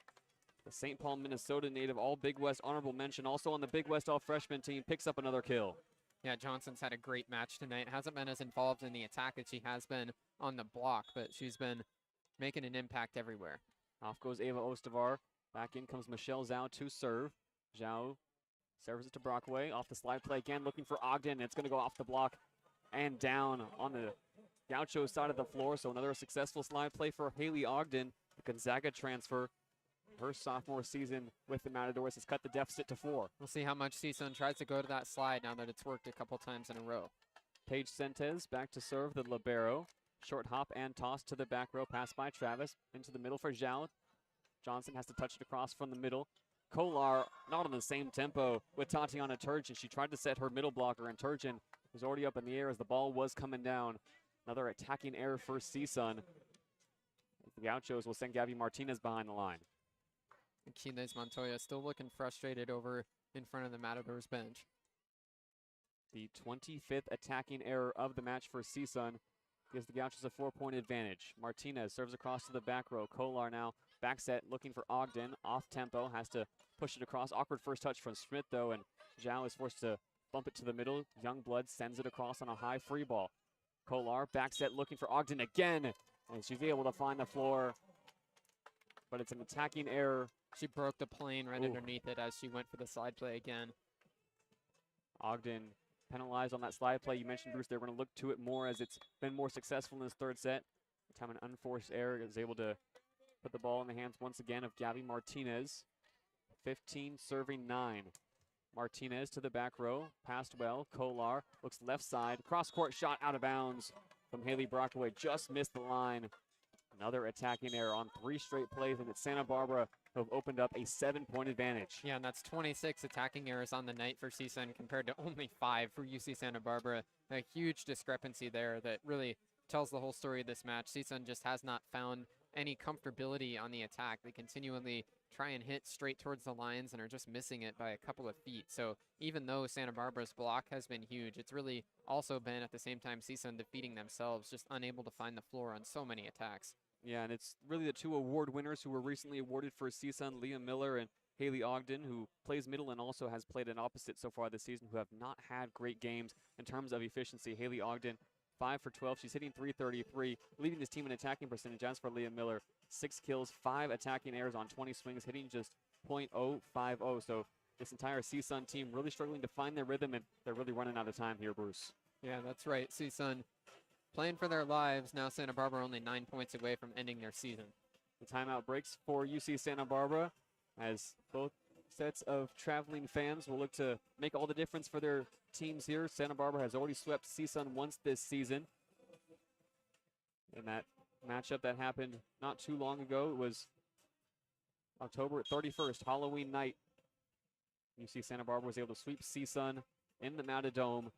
the St. Paul, Minnesota native, all Big West honorable mention. Also on the Big West all-freshman team, picks up another kill. Yeah, Johnson's had a great match tonight. Hasn't been as involved in the attack as she has been on the block, but she's been making an impact everywhere. Off goes Ava Ostavar. Back in comes Michelle Zhao to serve. Zhao serves it to Brockway. Off the slide play again, looking for Ogden. It's going to go off the block and down on the Gaucho side of the floor. So another successful slide play for Haley Ogden, the Gonzaga transfer. her sophomore season with the Matadors has cut the deficit to 4. We'll see how much CSUN tries to go to that slide now that it's worked a couple times in a row. Paige Sentes back to serve the libero. Short hop and toss to the back row. Pass by Travis into the middle for Zhao. Johnson has to touch it across from the middle. Kolar not on the same tempo with Tatiana Turgeon. She tried to set her middle blocker, and Turgeon was already up in the air as the ball was coming down. Another attacking error for CSUN. The Gauchos will send Gabby Martinez behind the line. Aquiles Montoya still looking frustrated over in front of the Matadors bench. The 25th attacking error of the match for CSUN gives the Gauchos a 4-point advantage. Martinez serves across to the back row. Kolar now back set looking for Ogden. Off tempo, has to push it across. Awkward first touch from Schmidt though, and Zhao is forced to bump it to the middle. Youngblood sends it across on a high free ball. Kolar back set looking for Ogden again, and she's able to find the floor, but it's an attacking error. She broke the plane right underneath it as she went for the slide play again. Ogden penalized on that slide play. You mentioned, Bruce, they're going to look to it more as it's been more successful in this third set. The time an unforced error is able to put the ball in the hands once again of Gabby Martinez. 15 serving 9. Martinez to the back row, passed well. Kolar looks left side, cross-court shot out of bounds from Haley Brockaway, just missed the line. Another attacking error on 3 straight plays, and it's Santa Barbara who have opened up a 7-point advantage. Yeah, and that's 26 attacking errors on the night for CSUN compared to only 5 for UC Santa Barbara. A huge discrepancy there that really tells the whole story of this match. CSUN just has not found any comfortability on the attack. They continually try and hit straight towards the lines and are just missing it by a couple of feet. So even though Santa Barbara's block has been huge, it's really also been at the same time CSUN defeating themselves, just unable to find the floor on so many attacks. Yeah, and it's really the 2 award winners who were recently awarded for CSUN, Leah Miller and Haley Ogden, who plays middle and also has played an opposite so far this season, who have not had great games in terms of efficiency. Haley Ogden, 5 for 12. She's hitting .333, leading this team in attacking percentage. As for Leah Miller, 6 kills, 5 attacking errors on 20 swings, hitting just .050. So this entire CSUN team really struggling to find their rhythm, and they're really running out of time here, Bruce. Yeah, that's right. CSUN playing for their lives. Now Santa Barbara only 9 points away from ending their season. The timeout breaks for UC Santa Barbara as both sets of traveling fans will look to make all the difference for their teams here. Santa Barbara has already swept CSUN once this season. In that matchup that happened not too long ago, it was October 31st, Halloween night. UC Santa Barbara was able to sweep CSUN in the Matadome.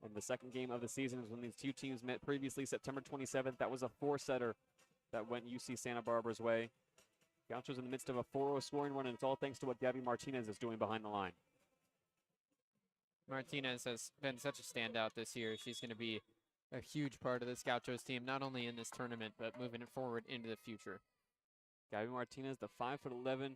And the second game of the season is when these 2 teams met previously, September 27th. That was a 4-setter that went UC Santa Barbara's way. Gauchos in the midst of a 4-0 scoring run, and it's all thanks to what Gabby Martinez is doing behind the line. Martinez has been such a standout this year. She's going to be a huge part of this Gauchos team, not only in this tournament, but moving it forward into the future. Gabby Martinez, the 5'11"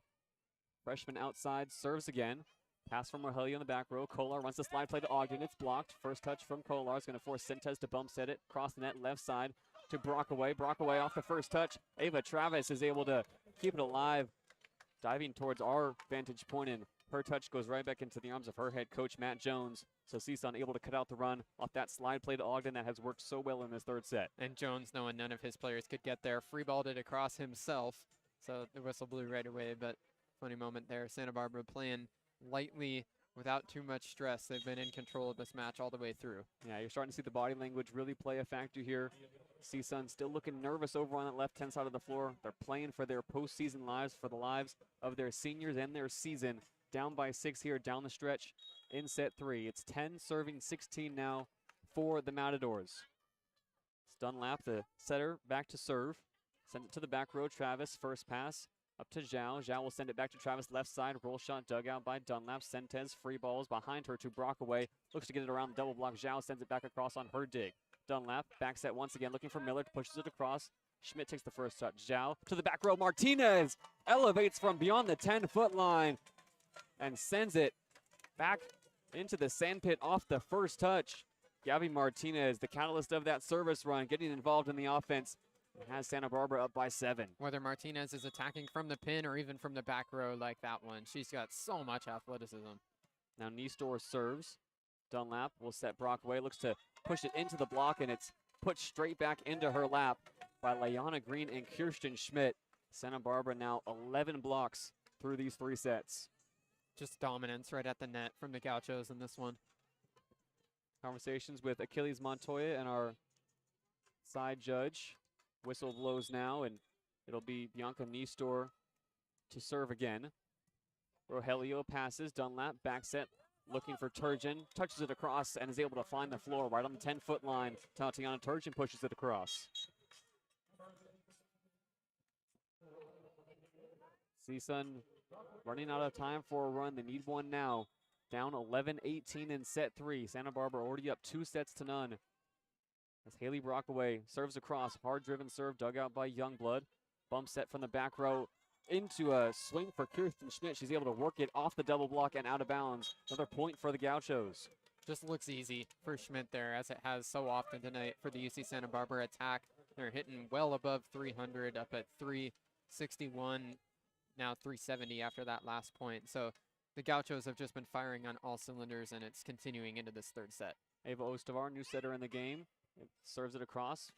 freshman outside, serves again. Pass from Rogelio in the back row. Kolar runs the slide play to Ogden. It's blocked. First touch from Kolar is going to force Sentes to bump set it. Cross the net left side to Brockaway. Brockaway off the first touch. Ava Travis is able to keep it alive, diving towards our vantage point, and her touch goes right back into the arms of her head coach, Matt Jones. So CSUN able to cut out the run off that slide play to Ogden that has worked so well in this third set. And Jones, knowing none of his players could get there, free balled it across himself. So the whistle blew right away, but funny moment there. Santa Barbara playing lightly without too much stress. They've been in control of this match all the way through. Yeah, you're starting to see the body language really play a factor here. CSUN still looking nervous over on that left-hand side of the floor. They're playing for their postseason lives, for the lives of their seniors and their season. Down by 6 here down the stretch in set 3. It's 10 serving 16 now for the Matadors. It's Dunlap, the setter, back to serve. Send it to the back row. Travis, first pass up to Zhao. Zhao will send it back to Travis left side. Roll shot dug out by Dunlap. Sentes free balls behind her to Brockaway. Looks to get it around the double block. Zhao sends it back across on her dig. Dunlap back set once again, looking for Miller, pushes it across. Schmidt takes the first touch. Zhao to the back row. Martinez elevates from beyond the 10-foot line and sends it back into the sandpit off the first touch. Gabby Martinez, the catalyst of that service run, getting involved in the offense, has Santa Barbara up by 7. Whether Martinez is attacking from the pin or even from the back row like that one, she's got so much athleticism. Now Niestor serves. Dunlap will set Brockaway, looks to push it into the block, and it's put straight back into her lap by Layana Green and Kirsten Schmidt. Santa Barbara now 11 blocks through these 3 sets. Just dominance right at the net from the Gauchos in this one. Conversations with Achilles Montoya and our side judge. Whistle blows now, and it'll be Bianca Nistor to serve again. Rogelio passes, Dunlap, back set, looking for Turgeon, touches it across and is able to find the floor right on the 10-foot line. Tatiana Turgeon pushes it across. CSUN running out of time for a run. They need one now. Down 11-18 in set 3. Santa Barbara already up 2 sets to none. As Haley Brockaway serves across, hard-driven serve dug out by Youngblood. Bump set from the back row into a swing for Kirsten Schmidt. She's able to work it off the double block and out of bounds. Another point for the Gauchos. Just looks easy for Schmidt there, as it has so often tonight for the UC Santa Barbara attack. They're hitting well above 300, up at 361, now 370 after that last point. So the Gauchos have just been firing on all cylinders, and it's continuing into this 3rd set. Ava Ostavar, new setter in the game, serves it across.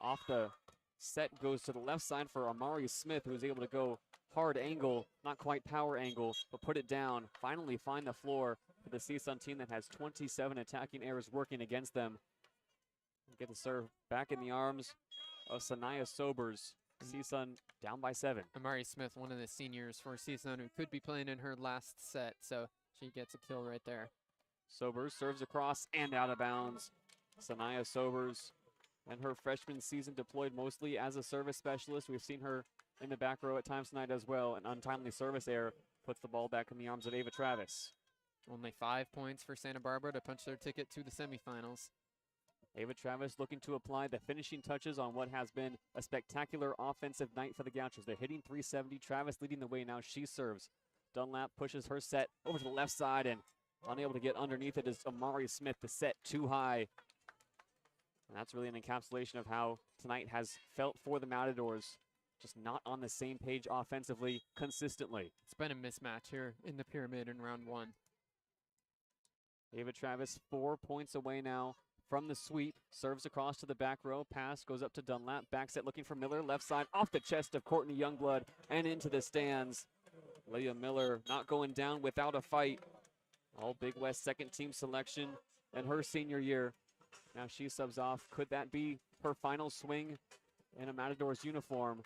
Off the set goes to the left side for Amari Smith, who's able to go hard angle, not quite power angle, but put it down. Finally find the floor for the CSUN team that has 27 attacking errors working against them. Get the serve back in the arms of Sanaya Sobers. CSUN down by 7. Amari Smith, one of the seniors for CSUN, who could be playing in her last set, so she gets a kill right there. Sobers serves across and out of bounds. Sanaya Sobers and her freshman season deployed mostly as a service specialist. We've seen her in the back row at times tonight as well. An untimely service error puts the ball back in the arms of Ava Travis. Only 5 points for Santa Barbara to punch their ticket to the semifinals. Ava Travis looking to apply the finishing touches on what has been a spectacular offensive night for the Gauchos. They're hitting 370. Travis leading the way now. She serves. Dunlap pushes her set over to the left side, and unable to get underneath it is Amari Smith. The set too high. And that's really an encapsulation of how tonight has felt for the Matadors. Just not on the same page offensively consistently. It's been a mismatch here in the pyramid in round 1. Ava Travis 4 points away now from the sweep. Serves across to the back row. Pass goes up to Dunlap. Back set looking for Miller. Left side off the chest of Courtney Youngblood and into the stands. Leah Miller not going down without a fight. All Big West second team selection in her senior year. Now she subs off. Could that be her final swing in a Matadors uniform?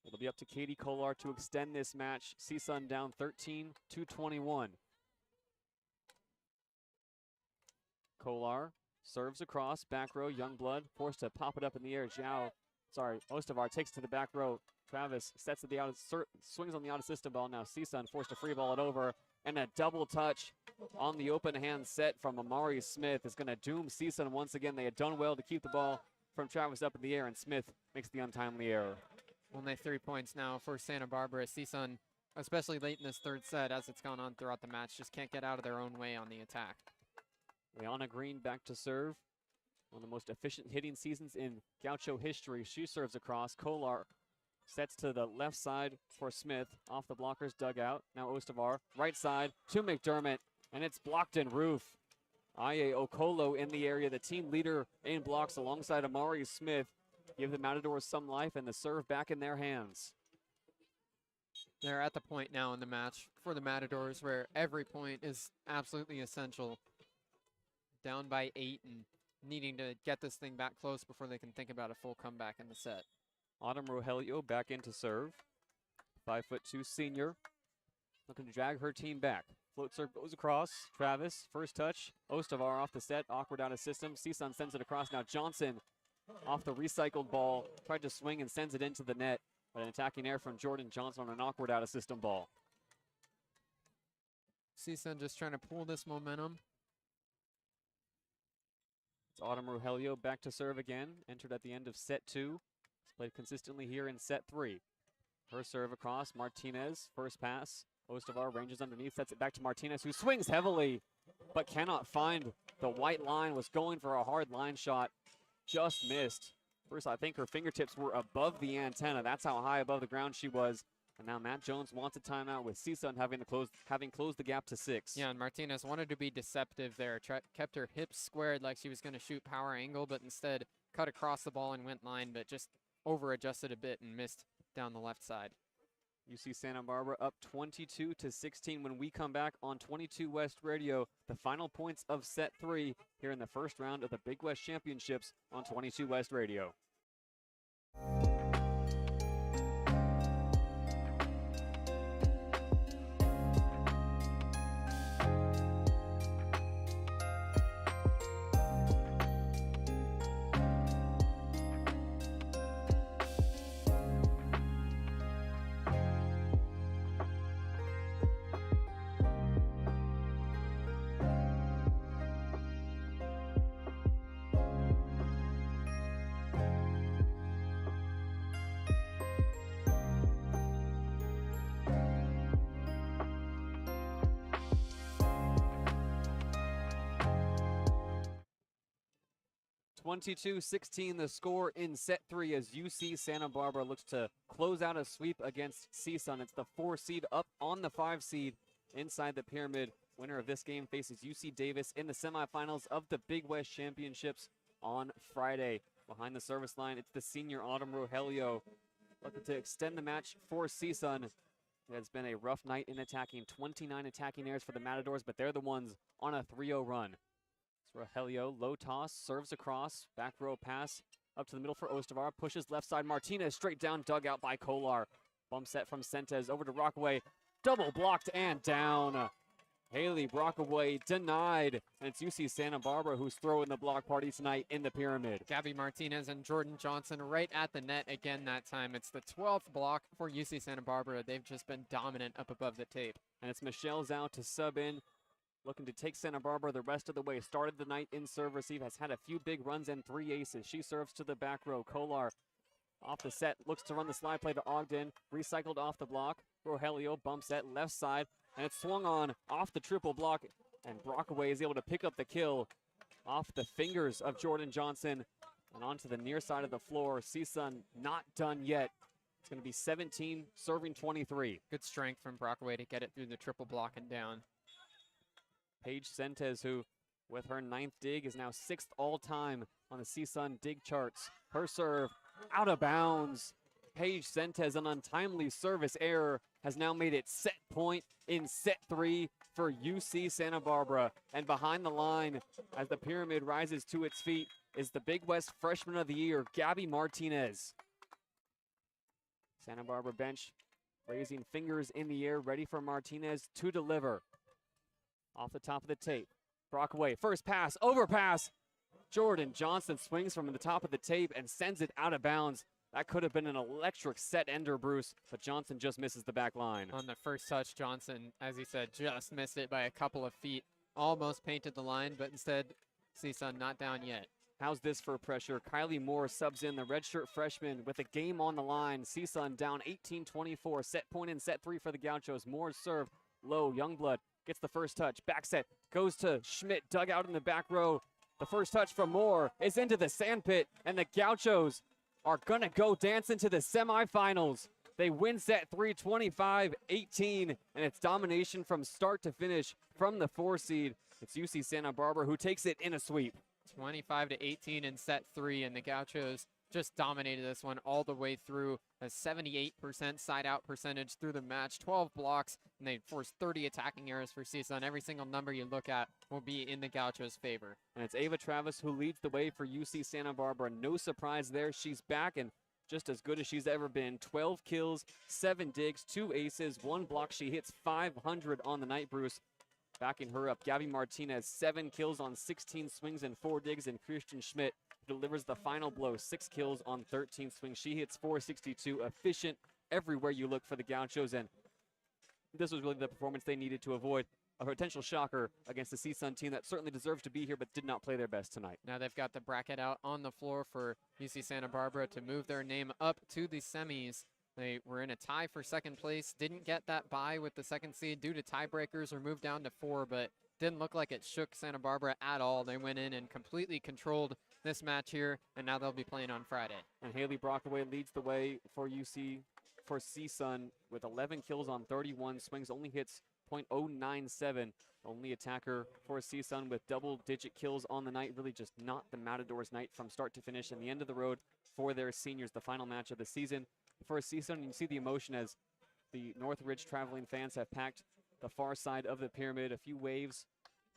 It'll be up to Katie Kolar to extend this match. CSUN down 13-21. Kolar serves across, back row, Youngblood forced to pop it up in the air. Ostavar takes to the back row. Travis sets to the out, swings on the out-of-system ball. Now CSUN forced to free ball it over, and a double touch on the open hand set from Amari Smith is going to doom CSUN once again. They had done well to keep the ball from Travis up in the air, and Smith makes the untimely error. Only 3 points now for Santa Barbara. CSUN, especially late in this 3rd set, as it's gone on throughout the match, just can't get out of their own way on the attack. Leanna Green back to serve. One of the most efficient hitting seasons in Gaucho history. She serves across. Kolar sets to the left side for Smith. Off the blocker's dugout. Now Ostavar. Right side to McDermott. And it's blocked in roof. Aye Okolo in the area. The team leader in blocks alongside Amari Smith. Give the Matadors some life, and the serve back in their hands. They're at the point now in the match for the Matadors where every point is absolutely essential. Down by 8 and needing to get this thing back close before they can think about a full comeback in the set. Autumn Rogelio back in to serve. 5'2" senior. Looking to drag her team back. Float serve goes across. Travis, first touch. Ostavar off the set. Awkward out of system. CSUN sends it across. Now Johnson off the recycled ball. Tried to swing and sends it into the net. But an attacking error from Jordan Johnson on an awkward out of system ball. CSUN just trying to pull this momentum. It's Autumn Rogelio back to serve again. Entered at the end of set 2. He's played consistently here in set 3. Her serve across. Martinez, first pass. Ostavar ranges underneath, sets it back to Martinez, who swings heavily, but cannot find the white line. Was going for a hard line shot. Just missed. First, I think her fingertips were above the antenna. That's how high above the ground she was. And now Matt Jones wants a timeout with CSUN having closed the gap to 6. Yeah, and Martinez wanted to be deceptive there. Kept her hips squared like she was going to shoot power angle, but instead cut across the ball and went line, but just over-adjusted a bit and missed down the left side. UC Santa Barbara up 22-16 when we come back on 22 West Radio. The final points of set 3 here in the first round of the Big West Championships on 22 West Radio. (22-16) the score in set 3 as UC Santa Barbara looks to close out a sweep against CSUN. It's the 4 seed up on the 5 seed inside the pyramid. Winner of this game faces UC Davis in the semifinals of the Big West Championships on Friday. Behind the service line, it's the senior Autumn Rogelio looking to extend the match for CSUN. It has been a rough night in attacking. 29 attacking errors for the Matadors, but they're the ones on a 3-0 run. Rogelio, low toss, serves across, back row pass up to the middle for Ostavar, pushes left side, Martinez straight down, dug out by Kolar. Bump set from Sentes over to Rockaway, double blocked and down. Haley Rockaway denied, and it's UC Santa Barbara who's throwing the block party tonight in the pyramid. Gabby Martinez and Jordan Johnson right at the net again that time. It's the 12th block for UC Santa Barbara. They've just been dominant up above the tape. And it's Michelle Zhao to sub in, looking to take Santa Barbara the rest of the way. Started the night in serve receive, has had a few big runs and 3 aces. She serves to the back row. Kolar off the set, looks to run the slide play to Ogden. Recycled off the block. Rogelio bumps set left side, and it's swung on off the triple block, and Rockaway is able to pick up the kill off the fingers of Jordan Johnson and onto the near side of the floor. CSUN not done yet. It's going to be 17 serving 23. Good strength from Rockaway to get it through the triple block and down. Paige Sentes, who with her 9th dig is now 6th all-time on the CSUN dig charts. Her serve out of bounds. Paige Sentes, an untimely service error, has now made it set point in set 3 for UC Santa Barbara. And behind the line, as the pyramid rises to its feet, is the Big West Freshman of the Year, Gabby Martinez. Santa Barbara bench raising fingers in the air, ready for Martinez to deliver. Off the top of the tape, Rockaway, first pass, overpass. Jordan Johnson swings from the top of the tape and sends it out of bounds. That could have been an electric set ender, Bruce, but Johnson just misses the back line. On the first touch, Johnson, as he said, just missed it by a couple of feet. Almost painted the line, but instead, CSUN not down yet. How's this for pressure? Kylie Moore subs in, the redshirt freshman, with a game on the line. CSUN down 18-24. Set point in set 3 for the Gauchos. Moore's serve low. Youngblood gets the first touch. Back set goes to Schmidt, dug out in the back row. The first touch from Moore is into the sandpit, and the Gauchos are gonna go dance into the semifinals. They win set 3, 25-18, and it's domination from start to finish from the 4 seed. It's UC Santa Barbara who takes it in a sweep. 25-18 in set 3, and the Gauchos just dominated this one all the way through. A 78% side-out percentage through the match, 12 blocks, and they forced 30 attacking errors for CSUN. Every single number you look at will be in the Gauchos' favor. And it's Ava Travis who leads the way for UC Santa Barbara. No surprise there. She's back and just as good as she's ever been. 12 kills, 7 digs, 2 aces, 1 block. She hits 500 on the night, Bruce. Backing her up, Gabby Martinez, 7 kills on 16 swings and 4 digs, and Christian Schmidt delivers the final blow, 6 kills on 13 swings. She hits 462, efficient everywhere you look for the Gauchos, and this was really the performance they needed to avoid a potential shocker against a CSUN team that certainly deserves to be here but did not play their best tonight. Now they've got the bracket out on the floor for UC Santa Barbara to move their name up to the semis. They were in a tie for second place, didn't get that bye with the second seed due to tiebreakers or moved down to 4, but didn't look like it shook Santa Barbara at all. They went in and completely controlled this match here, and now they'll be playing on Friday. And Haley Brockaway leads the way for CSUN with 11 kills on 31 swings, only hits .097. Only attacker for CSUN with double-digit kills on the night. Really just not the Matadors night from start to finish, and the end of the road for their seniors, the final match of the season. For CSUN, you see the emotion as the Northridge traveling fans have packed the far side of the pyramid. A few waves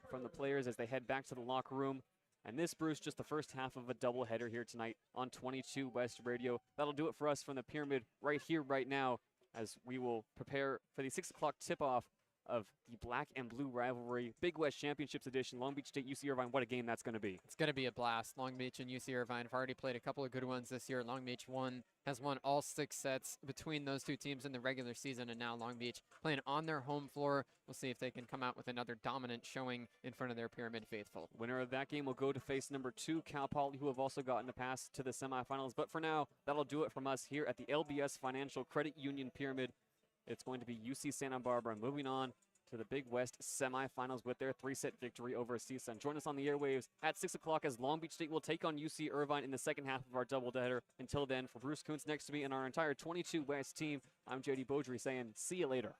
from the players as they head back to the locker room. And this, Bruce, just the first half of a doubleheader here tonight on 22 West Radio. That'll do it for us from the pyramid right here, right now, as we will prepare for the 6 o'clock tip-off of the black and blue rivalry, Big West Championships edition, Long Beach State, UC Irvine. What a game that's going to be. It's going to be a blast. Long Beach and UC Irvine have already played a couple of good ones this year. Long Beach has won all 6 sets between those two teams in the regular season, and now Long Beach playing on their home floor. We'll see if they can come out with another dominant showing in front of their Pyramid faithful. Winner of that game will go to face number 2, Cal Poly, who have also gotten a pass to the semifinals. But for now, that'll do it from us here at the LBS Financial Credit Union Pyramid. It's going to be UC Santa Barbara moving on to the Big West semifinals with their 3-set victory over CSUN. Join us on the airwaves at 6 o'clock as Long Beach State will take on UC Irvine in the second half of our doubleheader. Until then, for Bruce Kuntz next to me and our entire 22 West team, I'm JayDe Beaudry saying see you later.